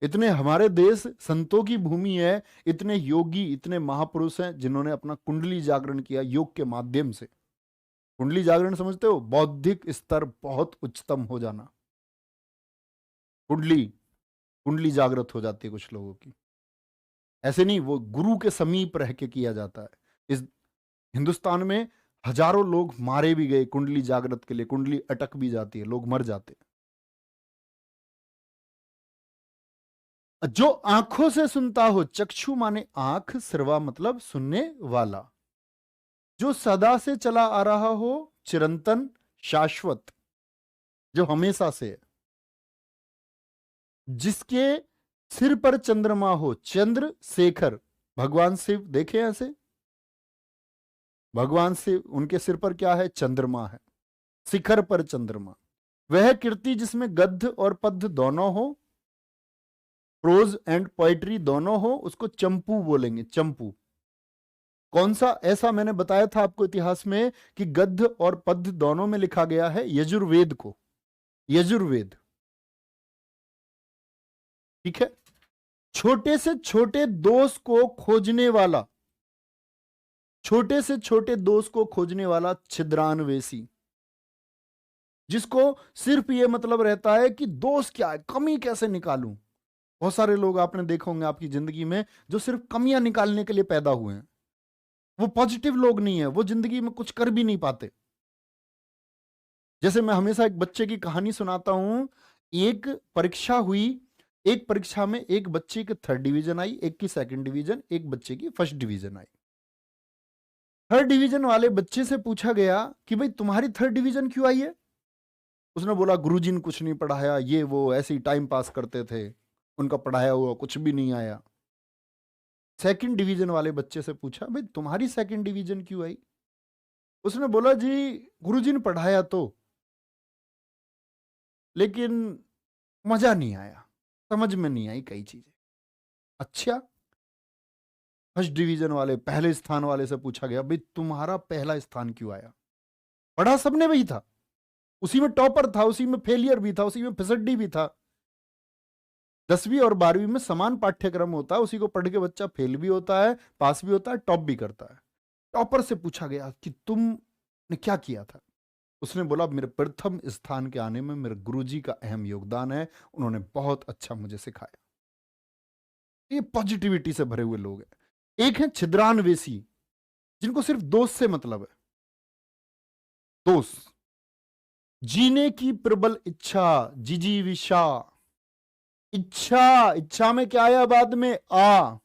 इतने हमारे देश संतों की भूमि है, इतने योगी, इतने महापुरुष हैं जिन्होंने अपना कुंडली जागरण किया योग के माध्यम से। कुंडली जागरण समझते हो? बौद्धिक स्तर बहुत उच्चतम हो जाना। कुंडली, कुंडली जागृत हो जाती है कुछ लोगों की। ऐसे नहीं, वो गुरु के समीप रह के किया जाता है। इस हिंदुस्तान में हजारों लोग मारे भी गए कुंडली जागृत के लिए, कुंडली अटक भी जाती है, लोग मर जाते हैं। जो आंखों से सुनता हो, चक्षु माने आंख, श्रवा मतलब सुनने वाला। जो सदा से चला आ रहा हो, चिरंतन, शाश्वत, जो हमेशा से है। जिसके सिर पर चंद्रमा हो, चंद्र शेखर, भगवान शिव देखे ऐसे, भगवान शिव उनके सिर पर क्या है? चंद्रमा है, शिखर पर चंद्रमा। वह कीर्ति जिसमें गद्य और पद्य दोनों हो, प्रोज एंड पोएट्री दोनों हो, उसको चंपू बोलेंगे, चंपू। कौन सा? ऐसा मैंने बताया था आपको इतिहास में कि गद्य और पद्य दोनों में लिखा गया है यजुर्वेद को, यजुर्वेद। ठीक है। छोटे से छोटे दोष को खोजने वाला, छोटे से छोटे दोष को खोजने वाला छिद्रान्वेषी, जिसको सिर्फ ये मतलब रहता है कि दोष क्या है, कमी कैसे निकालूं। बहुत सारे लोग आपने देखा होंगे आपकी जिंदगी में जो सिर्फ कमियां निकालने के लिए पैदा हुए हैं। वो पॉजिटिव लोग नहीं है, वो जिंदगी में कुछ कर भी नहीं पाते। जैसे मैं हमेशा एक बच्चे की कहानी सुनाता हूं। एक परीक्षा हुई, एक परीक्षा में एक बच्चे की 3rd डिवीजन आई, एक की 2nd डिवीजन, एक बच्चे की 1st डिवीजन आई। 3rd डिवीजन वाले बच्चे से पूछा गया कि भाई तुम्हारी 3rd डिवीजन क्यों आई है? उसने बोला गुरुजी ने कुछ नहीं पढ़ाया, ये वो, ऐसे ही टाइम पास करते थे। उनका पढ़ाया हुआ कुछ भी नहीं आया। सेकंड डिवीजन वाले बच्चे से पूछा, भाई तुम्हारी सेकंड डिवीजन क्यों आई? उसने बोला, जी गुरुजी ने पढ़ाया तो, लेकिन मजा नहीं आया, समझ में नहीं आई कई चीजें। अच्छा, फर्स्ट डिवीजन वाले पहले स्थान वाले से पूछा गया, भाई तुम्हारा पहला स्थान क्यों आया? पढ़ा सबने वही था, उसी में टॉपर था, उसी में फेलियर भी था, उसी में फिसड्डी भी था। 10वीं और 12वीं में समान पाठ्यक्रम होता है, उसी को पढ़ के बच्चा फेल भी होता है, पास भी होता है, टॉप भी करता है। टॉपर से पूछा गया कि तुमने क्या किया था? उसने बोला, मेरे प्रथम स्थान के आने में मेरे गुरुजी का अहम योगदान है, उन्होंने बहुत अच्छा मुझे सिखाया। ये पॉजिटिविटी से भरे हुए लोग हैं। एक है छिद्रान्वेषी, जिनको सिर्फ दोस्त से मतलब है। दोस्त, जीने की प्रबल इच्छा, जिजीविषा। इच्छा में क्या आया बाद में? आ।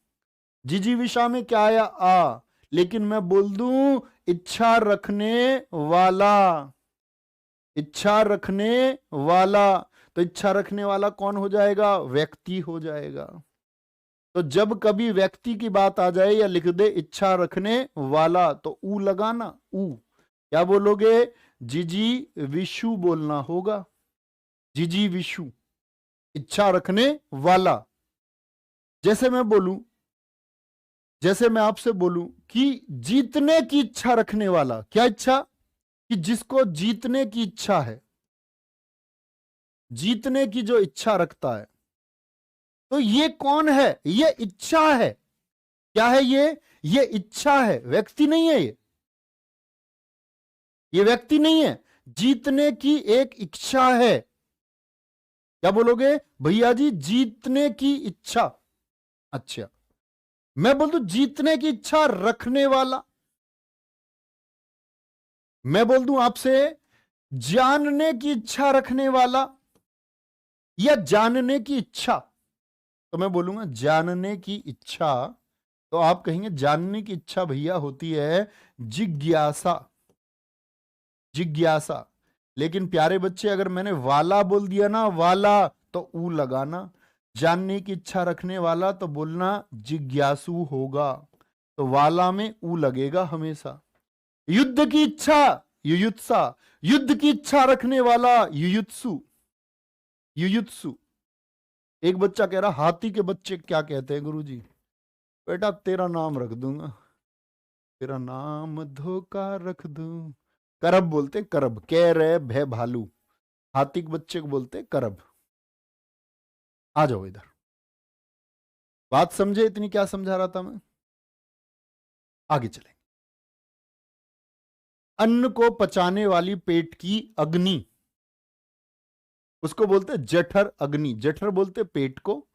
जिजीविषा में क्या आया? आ। लेकिन मैं बोल दूं, इच्छा रखने वाला, इच्छा रखने वाला। तो इच्छा रखने वाला कौन हो जाएगा? व्यक्ति हो जाएगा। तो जब कभी व्यक्ति की बात आ जाए या लिख दे इच्छा रखने वाला, तो ऊ लगाना। ऊ क्या बोलोगे? जिजी विशु बोलना होगा। जिजी विशु, इच्छा रखने वाला। जैसे मैं बोलूं, जैसे मैं आपसे बोलूं कि जीतने की इच्छा रखने वाला, क्या इच्छा? कि जिसको जीतने की इच्छा है, जीतने की जो इच्छा रखता है, तो ये कौन है? ये इच्छा है। क्या है ये इच्छा है, व्यक्ति नहीं है। ये व्यक्ति नहीं है, जीतने की एक इच्छा है। क्या बोलोगे भैया जी? जीतने की इच्छा। अच्छा, मैं बोल दूं जीतने की इच्छा रखने वाला। मैं बोल दूं आपसे जानने की इच्छा रखने वाला या जानने की इच्छा, तो मैं बोलूंगा जानने की इच्छा। तो आप कहेंगे जानने की इच्छा भैया होती है जिज्ञासा, जिज्ञासा। लेकिन प्यारे बच्चे, अगर मैंने वाला बोल दिया ना, वाला, तो ऊ लगाना। जानने की इच्छा रखने वाला तो बोलना जिज्ञासु होगा, तो वाला में ऊ लगेगा हमेशा। युद्ध की इच्छा, युयुत्सा। युद्ध की इच्छा रखने वाला युयुत्सु, युयुत्सु। एक बच्चा कह रहा, हाथी के बच्चे क्या कहते हैं गुरुजी? बेटा तेरा नाम रख दूंगा, तेरा नाम धोखा रख दूं। करब बोलते, करब, कह रहे भय भालू। हाथी के बच्चे को बोलते करब। आ जाओ इधर, बात समझे इतनी? क्या समझा रहा था मैं? आगे चलेंगे। अन्न को पचाने वाली पेट की अग्नि, उसको बोलते जठर अग्नि। जठर बोलते पेट को।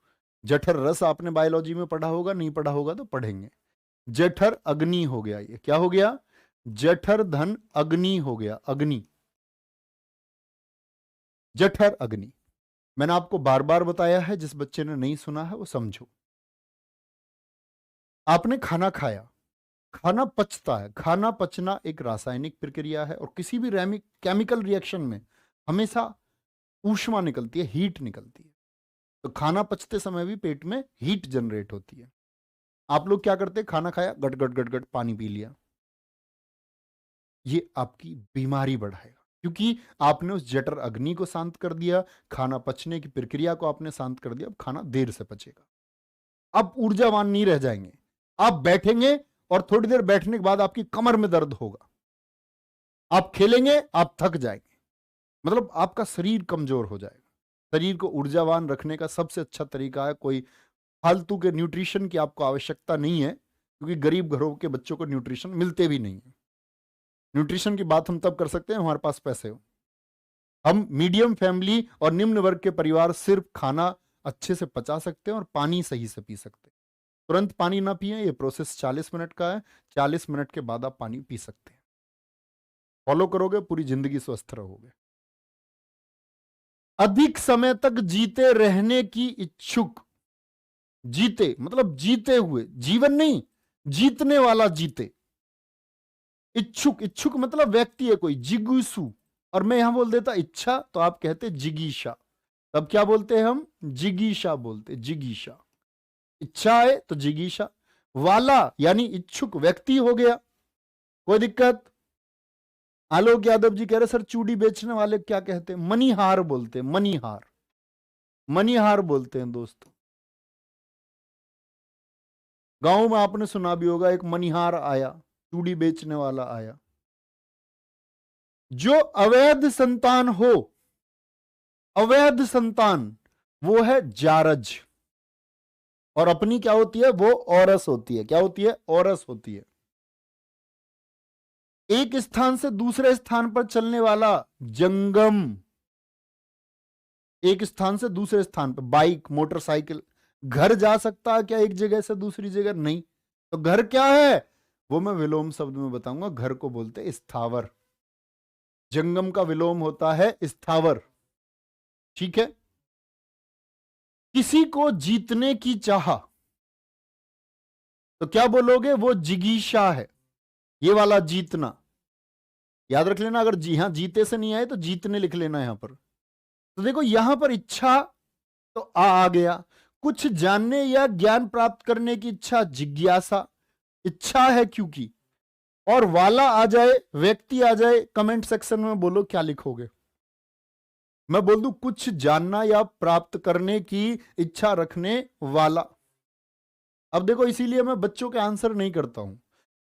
जठर रस आपने बायोलॉजी में पढ़ा होगा, नहीं पढ़ा होगा तो पढ़ेंगे। जठर अग्नि हो गया। ये क्या हो गया? जठर धन अग्नि हो गया, अग्नि, जठर अग्नि। मैंने आपको बार बार बताया है, जिस बच्चे ने नहीं सुना है वो समझो। आपने खाना खाया, खाना पचता है। खाना पचना एक रासायनिक प्रक्रिया है, और किसी भी केमिकल रिएक्शन में हमेशा ऊष्मा निकलती है, हीट निकलती है। तो खाना पचते समय भी पेट में हीट जनरेट होती है। आप लोग क्या करते हैं? खाना खाया, गट गट गट गट पानी पी लिया। ये आपकी बीमारी बढ़ाएगा, क्योंकि आपने उस जठर अग्नि को शांत कर दिया, खाना पचने की प्रक्रिया को आपने शांत कर दिया। अब खाना देर से पचेगा, अब ऊर्जावान नहीं रह जाएंगे। आप बैठेंगे और थोड़ी देर बैठने के बाद आपकी कमर में दर्द होगा। आप खेलेंगे, आप थक जाएंगे, मतलब आपका शरीर कमजोर हो जाएगा। शरीर को ऊर्जावान रखने का सबसे अच्छा तरीका है, कोई फालतू के न्यूट्रिशन की आपको आवश्यकता नहीं है, क्योंकि गरीब घरों के बच्चों को न्यूट्रिशन मिलते भी नहीं है। न्यूट्रिशन की बात हम तब कर सकते हैं हमारे पास पैसे हो। हम मीडियम फैमिली और निम्न वर्ग के परिवार सिर्फ खाना अच्छे से पचा सकते हैं और पानी सही से पी सकते हैं। तुरंत पानी ना पिए, ये प्रोसेस 40 मिनट का है। 40 मिनट के बाद आप पानी पी सकते हैं। फॉलो करोगे, पूरी जिंदगी स्वस्थ रहोगे। अधिक समय तक जीते रहने की इच्छुक। जीते मतलब जीते हुए, जीवन नहीं, जीतने वाला जीते। इच्छुक, इच्छुक मतलब व्यक्ति है कोई, जिगुसु। और मैं यहां बोल देता इच्छा, तो आप कहते जिगीशा। तब क्या बोलते हैं हम? जिगीषा बोलते, जिगीषा। इच्छा है तो जिगीषा। वाला यानी इच्छुक व्यक्ति हो गया, कोई दिक्कत? आलोक यादव जी कह रहे सर चूड़ी बेचने वाले क्या कहते हैं? मनीहार बोलते हैं, मनीहार, मनीहार बोलते हैं दोस्तों। गांव में आपने सुना भी होगा, एक मनीहार आया, चूड़ी बेचने वाला आया। जो अवैध संतान हो, अवैध संतान, वो है जारज। और अपनी क्या होती है? वो औरस होती है। क्या होती है? औरस होती है। एक स्थान से दूसरे स्थान पर चलने वाला जंगम। एक स्थान से दूसरे स्थान पर बाइक, मोटरसाइकिल। घर जा सकता है क्या एक जगह से दूसरी जगह? नहीं। तो घर क्या है? वो मैं विलोम शब्द में बताऊंगा। घर को बोलते हैं स्थावर। जंगम का विलोम होता है स्थावर। ठीक है। किसी को जीतने की चाह, तो क्या बोलोगे? वो जिगीषा है। ये वाला जीतना याद रख लेना। अगर जी हां जीते से नहीं आए तो जीतने लिख लेना यहां पर। तो देखो यहां पर इच्छा तो आ गया। कुछ जानने या ज्ञान प्राप्त करने की इच्छा, जिज्ञासा। इच्छा है क्योंकि। और वाला आ जाए, व्यक्ति आ जाए। कमेंट सेक्शन में बोलो क्या लिखोगे। मैं बोल दूं कुछ जानना या प्राप्त करने की इच्छा रखने वाला। अब देखो इसीलिए मैं बच्चों के आंसर नहीं करता हूं।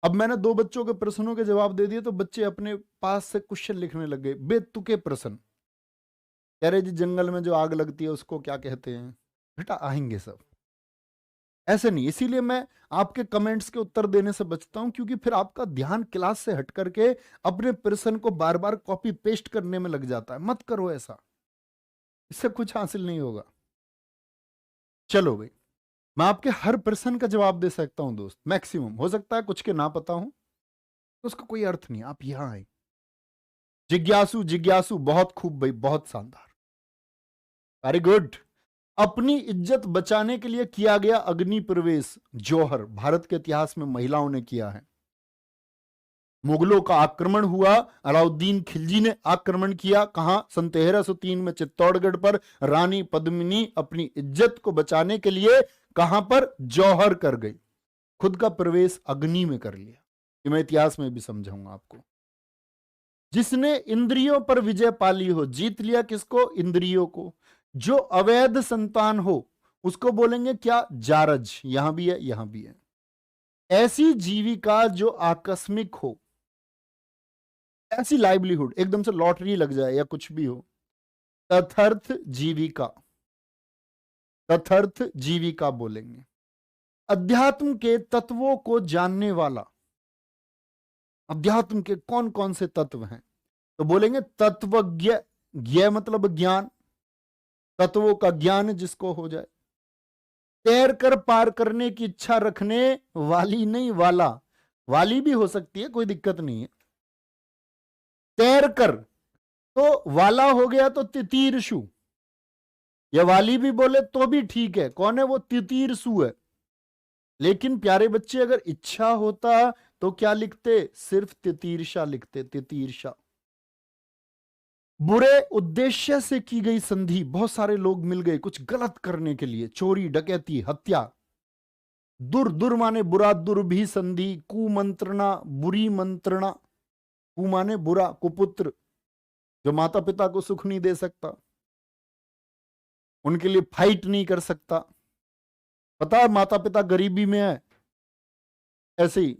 अब मैंने 2 बच्चों के प्रश्नों के जवाब दे दिए तो बच्चे अपने पास से क्वेश्चन लिखने लग गए, बेतुके प्रश्न। कह रहे जी जंगल में जो आग लगती है उसको क्या कहते हैं? बेटा आएंगे सब, ऐसे नहीं। इसीलिए मैं आपके कमेंट्स के उत्तर देने से बचता हूं, क्योंकि फिर आपका ध्यान क्लास से हट करके अपने प्रश्न को बार बार कॉपी पेस्ट करने में लग जाता है। मत करो ऐसा, इससे कुछ हासिल नहीं होगा। चलो भाई, मैं आपके हर प्रश्न का जवाब दे सकता हूं दोस्त, मैक्सिमम। हो सकता है कुछ के ना पता हो तो उसका कोई अर्थ नहीं, आप यहां आए। जिज्ञासु, जिज्ञासु, बहुत खूब भाई, बहुत शानदार, वेरी गुड। अपनी इज्जत बचाने के लिए किया गया अग्नि प्रवेश, जौहर। भारत के इतिहास में महिलाओं ने किया है। मुगलों का आक्रमण हुआ, अलाउद्दीन खिलजी ने आक्रमण किया। कहां? सन 1303 में चित्तौड़गढ़ पर। रानी पद्मिनी अपनी इज्जत को बचाने के लिए कहां पर? जौहर कर गई। खुद का प्रवेश अग्नि में कर लिया। ये मैं इतिहास में भी समझाऊंगा आपको। जिसने इंद्रियों पर विजय पाली हो, जीत लिया किसको? इंद्रियों को। जो अवैध संतान हो उसको बोलेंगे क्या? जारज। यहां भी है, यहां भी है। ऐसी जीविका जो आकस्मिक हो, ऐसी लाइवलीहुड, एकदम से लॉटरी लग जाए या कुछ भी हो, तथर्थ जीविका, तथर्थ जीविका बोलेंगे। अध्यात्म के तत्वों को जानने वाला, अध्यात्म के कौन कौन से तत्व हैं? तो बोलेंगे तत्वज्ञ। ज्ञ मतलब ज्ञान, तत्वों का ज्ञान जिसको हो जाए। तैर कर पार करने की इच्छा रखने वाली, नहीं वाला। वाली भी हो सकती है, कोई दिक्कत नहीं है। तैर कर तो वाला हो गया तो तितीरशु, या वाली भी बोले तो भी ठीक है। कौन है वो? तितीरसु है। लेकिन प्यारे बच्चे अगर इच्छा होता तो क्या लिखते? सिर्फ तितीर्षा लिखते, तितीर्षा। बुरे उद्देश्य से की गई संधि, बहुत सारे लोग मिल गए कुछ गलत करने के लिए, चोरी, डकैती, हत्या। दुर, दुर माने बुरा, दुर भी संधि। कुमंत्रणा, बुरी मंत्रणा। कु माने बुरा, कुपुत्र, जो माता पिता को सुख नहीं दे सकता, उनके लिए फाइट नहीं कर सकता। पता है माता पिता गरीबी में है, ऐसे ही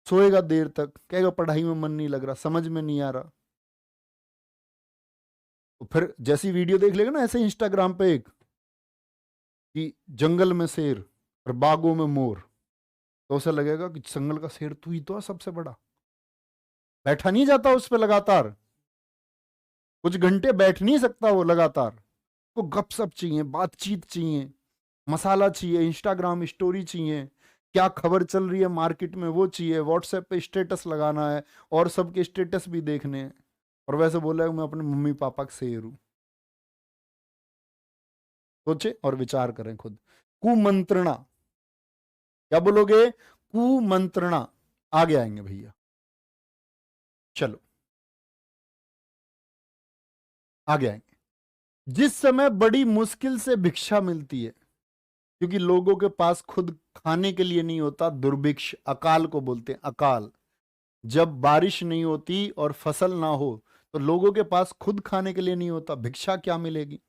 सोएगा देर तक, कहेगा पढ़ाई में मन नहीं लग रहा, समझ में नहीं आ रहा। तो फिर जैसी वीडियो देख लेगा ना ऐसे इंस्टाग्राम पे एक, कि जंगल में शेर और बागों में मोर, तो उसे लगेगा कि जंगल का शेर तू ही तो है सबसे बड़ा। बैठा नहीं जाता उस पर लगातार, कुछ घंटे बैठ नहीं सकता वो लगातार। को गपशप चाहिए, बातचीत चाहिए, मसाला चाहिए, इंस्टाग्राम स्टोरी चाहिए, क्या खबर चल रही है मार्केट में वो चाहिए, व्हाट्सएप पे स्टेटस लगाना है और सबके स्टेटस भी देखने हैं। और वैसे बोला मैं अपने मम्मी पापा का शेर हूं। सोचे और विचार करें खुद। कुमंत्रणा, क्या बोलोगे? कुमंत्रणा। आगे आएंगे भैया, चलो आगे आएंगे। जिस समय बड़ी मुश्किल से भिक्षा मिलती है, क्योंकि लोगों के पास खुद खाने के लिए नहीं होता, दुर्भिक्ष, अकाल को बोलते हैं, अकाल। जब बारिश नहीं होती और फसल ना हो तो लोगों के पास खुद खाने के लिए नहीं होता, भिक्षा क्या मिलेगी।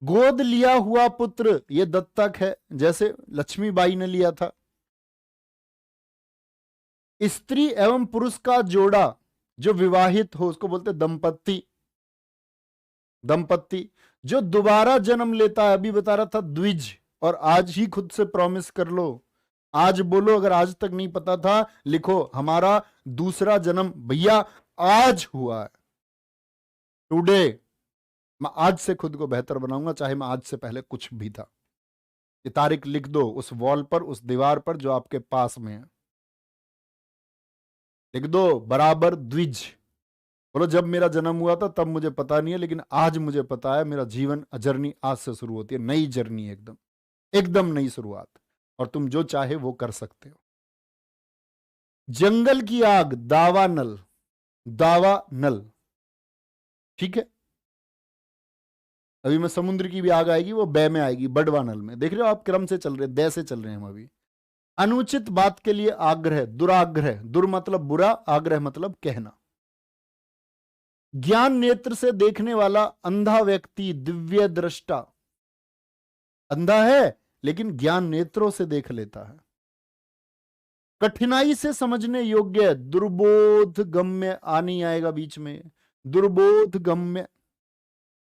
गोद लिया हुआ पुत्र ये दत्तक है, जैसे लक्ष्मीबाई ने लिया था। स्त्री एवं पुरुष का जोड़ा जो विवाहित हो उसको बोलते दंपत्ति। दंपत्ति जो दोबारा जन्म लेता है, अभी बता रहा था द्विज, और आज ही खुद से प्रॉमिस कर लो, आज बोलो, अगर आज तक नहीं पता था लिखो, हमारा दूसरा जन्म भैया आज हुआ है, टुडे। मैं आज से खुद को बेहतर बनाऊंगा, चाहे मैं आज से पहले कुछ भी था। ये तारीख लिख दो उस वॉल पर, उस दीवार पर जो आपके पास में है, लिख दो बराबर द्विज। बोलो जब मेरा जन्म हुआ था तब मुझे पता नहीं है, लेकिन आज मुझे पता है, मेरा जीवन जर्नी आज से शुरू होती है, नई जर्नी, एकदम एकदम नई शुरुआत, और तुम जो चाहे वो कर सकते हो। जंगल की आग दावा नल, दावा नल, ठीक है। अभी मैं समुद्र की भी आग आएगी, वो बै में आएगी, बडवा नल में। देख रहे हो आप, क्रम से चल रहे, दै से चल रहे हैं हम अभी। अनुचित बात के लिए आग्रह, दुराग्रह, दुर मतलब बुरा, आग्रह मतलब कहना। ज्ञान नेत्र से देखने वाला अंधा व्यक्ति, दिव्य दृष्टा, अंधा है लेकिन ज्ञान नेत्रों से देख लेता है। कठिनाई से समझने योग्य, दुर्बोध गम्य, आ नहीं आएगा बीच में, दुर्बोध गम्य।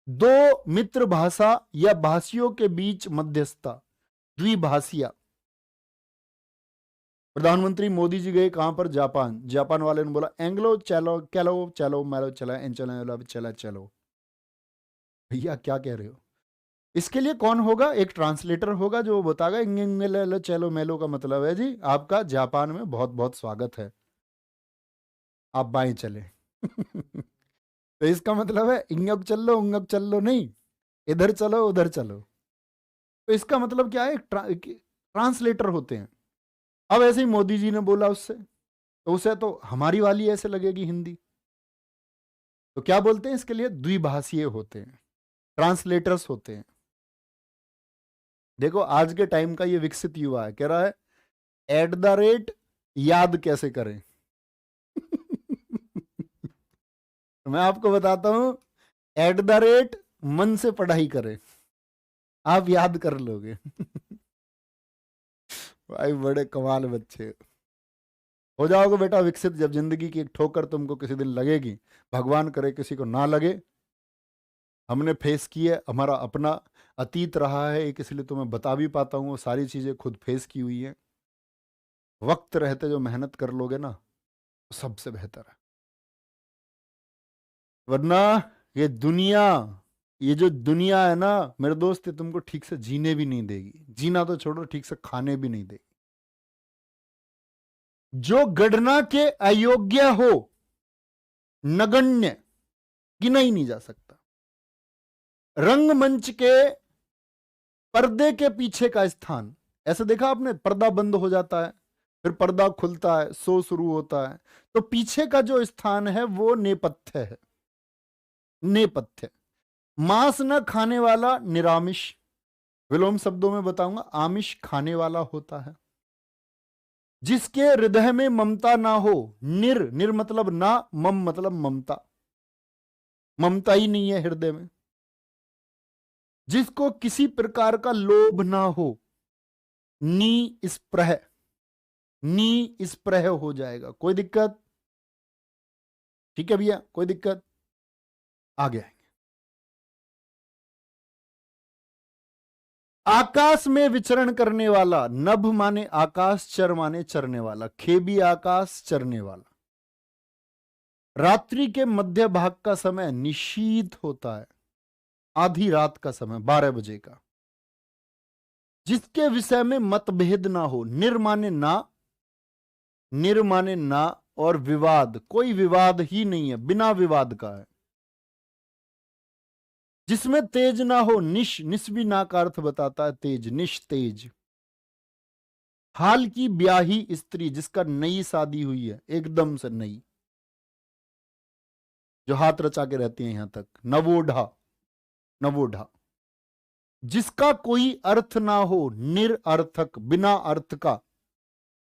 दो मित्र भाषा या भाषियों के बीच मध्यस्थता, द्विभाषिया। प्रधानमंत्री मोदी जी गए कहां पर, जापान। जापान वाले ने बोला एंग्लो चलो चलो चलो मैलो चला चलो चला चलो। भैया क्या कह रहे हो। इसके लिए कौन होगा, एक ट्रांसलेटर होगा जो बताएगा इंग चलो मैलो का मतलब है जी आपका जापान में बहुत बहुत स्वागत है, आप बाएं चले। तो इसका मतलब है इंगक चल लो उंगक चल लो नहीं, इधर चलो उधर चलो। तो इसका मतलब क्या है, ट्रांसलेटर होते हैं। अब ऐसे ही मोदी जी ने बोला उससे, तो उसे तो हमारी वाली ऐसे लगेगी हिंदी, तो क्या बोलते हैं इसके लिए, द्विभाषीय होते हैं, ट्रांसलेटर्स होते हैं। देखो आज के टाइम का ये विकसित युवा है, कह रहा है @ याद कैसे करें। तो मैं आपको बताता हूं, @ मन से पढ़ाई करें, आप याद कर लोगे। भाई बड़े कमाल बच्चे हो जाओगे बेटा विकसित, जब जिंदगी की एक ठोकर तुमको किसी दिन लगेगी, भगवान करे किसी को ना लगे। हमने फेस की है, हमारा अपना अतीत रहा है एक, इसलिए तो मैं बता भी पाता हूँ, वो सारी चीजें खुद फेस की हुई है। वक्त रहते जो मेहनत कर लोगे ना तो सबसे बेहतर है, वरना ये दुनिया, ये जो दुनिया है ना मेरे दोस्त, ये तुमको ठीक से जीने भी नहीं देगी, जीना तो छोड़ो ठीक से खाने भी नहीं देगी। जो गणना के अयोग्य हो, नगण्य, गिना ही नहीं जा सकता। रंगमंच के पर्दे के पीछे का स्थान, ऐसे देखा आपने, पर्दा बंद हो जाता है फिर पर्दा खुलता है, शो शुरू होता है, तो पीछे का जो स्थान है वो नेपथ्य है, नेपथ्य। मांस न खाने वाला निरामिष, विलोम शब्दों में बताऊंगा, आमिष खाने वाला होता है। जिसके हृदय में ममता ना हो, निर मतलब ना, मम मतलब ममता, ममता ही नहीं है हृदय में। जिसको किसी प्रकार का लोभ ना हो, निस्पृह, निस्पृह हो जाएगा। कोई दिक्कत, ठीक है भैया, कोई दिक्कत, आगे आएंगे। आकाश में विचरण करने वाला, नभ माने आकाश, चर माने चरने वाला, खेबी आकाश चरने वाला। रात्रि के मध्य भाग का समय निशीथ होता है, आधी रात का समय 12 बजे का। जिसके विषय में मतभेद ना हो, निर्माने ना, निर्माने ना, और विवाद, कोई विवाद ही नहीं है, बिना विवाद का है। जिसमें तेज ना हो, निश भी ना का अर्थ बताता है तेज, निश तेज। हाल की ब्याही स्त्री, जिसका नई शादी हुई है, एकदम से नई, जो हाथ रचा के रहती हैं यहां तक, नवोढ़ा, नवोढ़ा, जिसका कोई अर्थ ना हो, निरर्थक, बिना अर्थ का,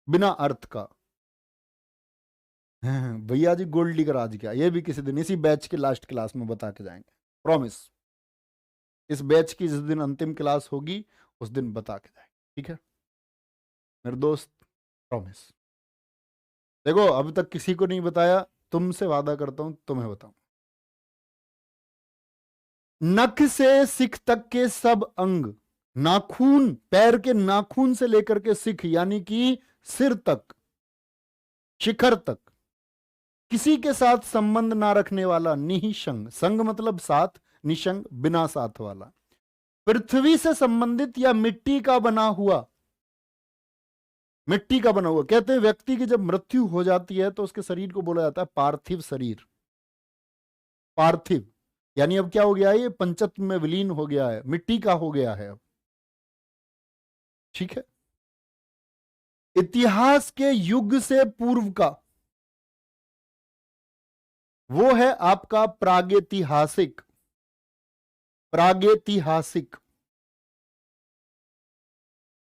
बिना अर्थ का। भैया जी गोल्ड डिगर आज क्या, ये भी किसी दिन इसी बैच के लास्ट क्लास में बता के जाएंगे, प्रॉमिस। इस बैच की जिस दिन अंतिम क्लास होगी उस दिन बता के जाएंगे, ठीक है मेरे दोस्त, प्रॉमिस। देखो अभी तक किसी को नहीं बताया, तुमसे वादा करता हूं तुम्हें बताऊं। नख से सिख तक के सब अंग, नाखून, पैर के नाखून से लेकर के सिख यानी कि सिर तक, शिखर तक, किसी के साथ संबंध ना रखने वाला, निःसंग, संग मतलब साथ, निशंग बिना साथ वाला, पृथ्वी से संबंधित या मिट्टी का बना हुआ, मिट्टी का बना हुआ। कहते हैं व्यक्ति की जब मृत्यु हो जाती है तो उसके शरीर को बोला जाता है पार्थिव शरीर, पार्थिव यानी अब क्या हो गया है, ये पंचत्व में विलीन हो गया है, मिट्टी का हो गया है अब, ठीक है। इतिहास के युग से पूर्व का, वो है आपका प्रागैतिहासिक, प्रागैतिहासिक,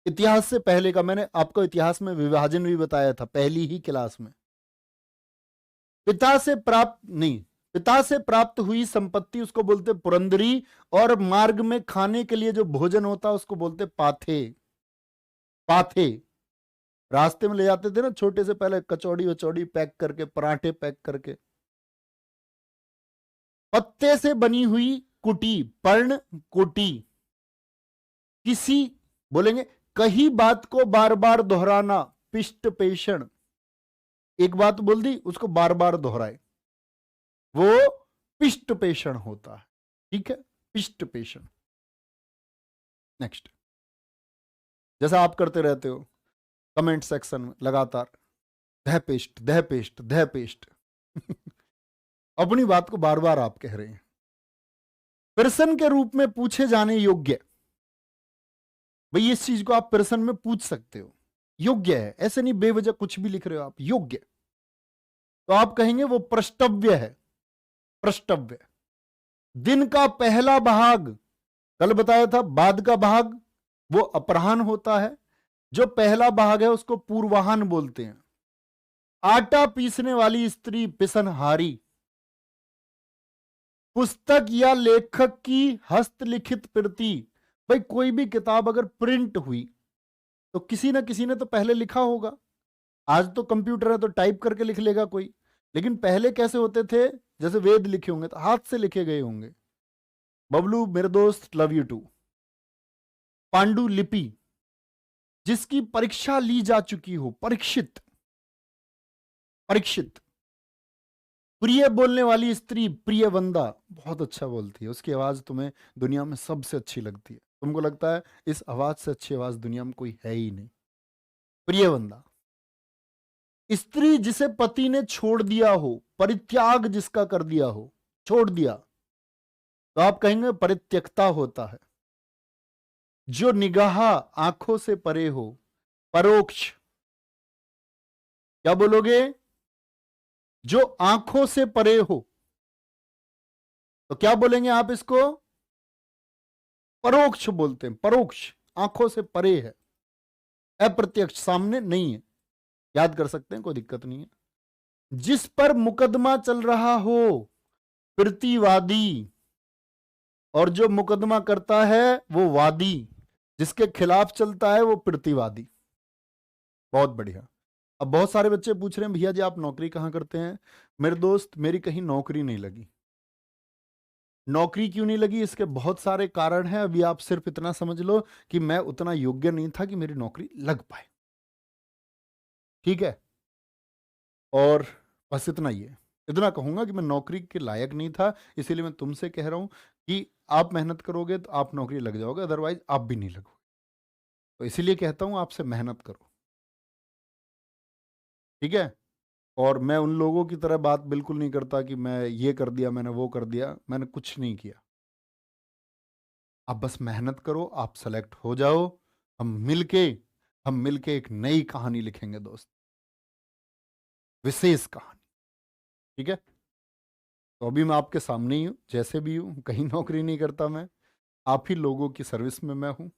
इतिहास से पहले का। मैंने आपको इतिहास में विभाजन भी बताया था पहली ही क्लास में। पिता से प्राप्त नहीं, पिता से प्राप्त हुई संपत्ति उसको बोलते पुरंदरी, और मार्ग में खाने के लिए जो भोजन होता उसको बोलते पाथे, पाथे। रास्ते में ले जाते थे ना छोटे से, पहले कचौड़ी वचौड़ी पैक करके, पराठे पैक करके। पत्ते से बनी हुई कुटी, पर्ण कुटी, किसी, बोलेंगे कही बात को बार बार दोहराना, पिष्ट पेषण, एक बात बोल दी उसको बार बार दोहराए, वो पिष्ट पेषण होता है, ठीक है, पिष्ट पेषण। नेक्स्ट, जैसा आप करते रहते हो कमेंट सेक्शन में लगातार, दह पेस्ट, दह पेस्ट, दह पेस्ट। अपनी बात को बार बार आप कह रहे हैं। प्रश्न के रूप में पूछे जाने योग्य, भाई इस चीज को आप प्रश्न में पूछ सकते हो, योग्य है, ऐसे नहीं बेवजह कुछ भी लिख रहे हो आप, योग्य, तो आप कहेंगे वो प्रष्टव्य है, प्रष्टव्य। दिन का पहला भाग, कल बताया था, बाद का भाग वो अपराह्न होता है, जो पहला भाग है उसको पूर्वाह्न बोलते हैं। आटा पीसने वाली स्त्री पिसनहारी। पुस्तक या लेखक की हस्तलिखित प्रति, भाई कोई भी किताब अगर प्रिंट हुई तो किसी ना किसी ने तो पहले लिखा होगा। आज तो कंप्यूटर है तो टाइप करके लिख लेगा कोई, लेकिन पहले कैसे होते थे, जैसे वेद लिखे होंगे तो हाथ से लिखे गए होंगे। बबलू मेरे दोस्त, लव यू टू। पांडुलिपि, जिसकी परीक्षा ली जा चुकी हो, परीक्षित, परीक्षित। प्रिय बोलने वाली स्त्री प्रियवंदा, बहुत अच्छा बोलती है, उसकी आवाज तुम्हें दुनिया में सबसे अच्छी लगती है, तुमको लगता है इस आवाज से अच्छी आवाज दुनिया में कोई है ही नहीं, प्रियवंदा। स्त्री जिसे पति ने छोड़ दिया हो, परित्याग जिसका कर दिया हो, छोड़ दिया, तो आप कहेंगे परित्यक्ता होता है। जो निगाह आंखों से परे हो, परोक्ष, क्या बोलोगे, जो आंखों से परे हो, तो क्या बोलेंगे आप इसको, परोक्ष बोलते हैं, परोक्ष, आंखों से परे है, अप्रत्यक्ष, सामने नहीं है, याद कर सकते हैं, कोई दिक्कत नहीं है। जिस पर मुकदमा चल रहा हो, प्रतिवादी, और जो मुकदमा करता है वो वादी, जिसके खिलाफ चलता है वो प्रतिवादी। बहुत बढ़िया। अब बहुत सारे बच्चे पूछ रहे हैं भैया जी आप नौकरी कहां करते हैं। मेरे दोस्त, मेरी कहीं नौकरी नहीं लगी। नौकरी क्यों नहीं लगी, इसके बहुत सारे कारण हैं, अभी आप सिर्फ इतना समझ लो कि मैं उतना योग्य नहीं था कि मेरी नौकरी लग पाए, ठीक है। और बस इतना ही है, इतना कहूंगा कि मैं नौकरी के लायक नहीं था, इसीलिए मैं तुमसे कह रहा हूं कि आप मेहनत करोगे तो आप नौकरी लग जाओगे, अदरवाइज आप भी नहीं लगोगे। तो इसीलिए कहता हूं आपसे मेहनत करो, ठीक है। और मैं उन लोगों की तरह बात बिल्कुल नहीं करता कि मैं ये कर दिया, मैंने वो कर दिया, मैंने कुछ नहीं किया। आप बस मेहनत करो, आप सेलेक्ट हो जाओ, हम मिलके हम मिलके एक नई कहानी लिखेंगे दोस्त, विशेष कहानी, ठीक है। तो अभी मैं आपके सामने ही हूँ, जैसे भी हूँ, कहीं नौकरी नहीं करता मैं, आप ही लोगों की सर्विस में मैं हूँ।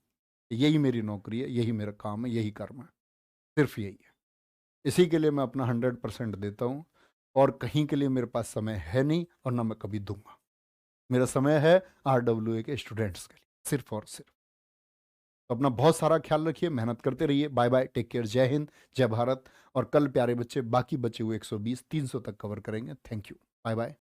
यही मेरी नौकरी है, यही मेरा काम है, यही कर्म है, सिर्फ यही है। इसी के लिए मैं अपना 100% देता हूँ, और कहीं के लिए मेरे पास समय है नहीं, और ना मैं कभी दूंगा। मेरा समय है RWA के स्टूडेंट्स के लिए, सिर्फ और सिर्फ। तो अपना बहुत सारा ख्याल रखिए, मेहनत करते रहिए। बाय बाय, टेक केयर, जय हिंद, जय भारत। और कल प्यारे बच्चे बाकी बचे हुए 120 300 तक कवर करेंगे। Thank you, bye bye.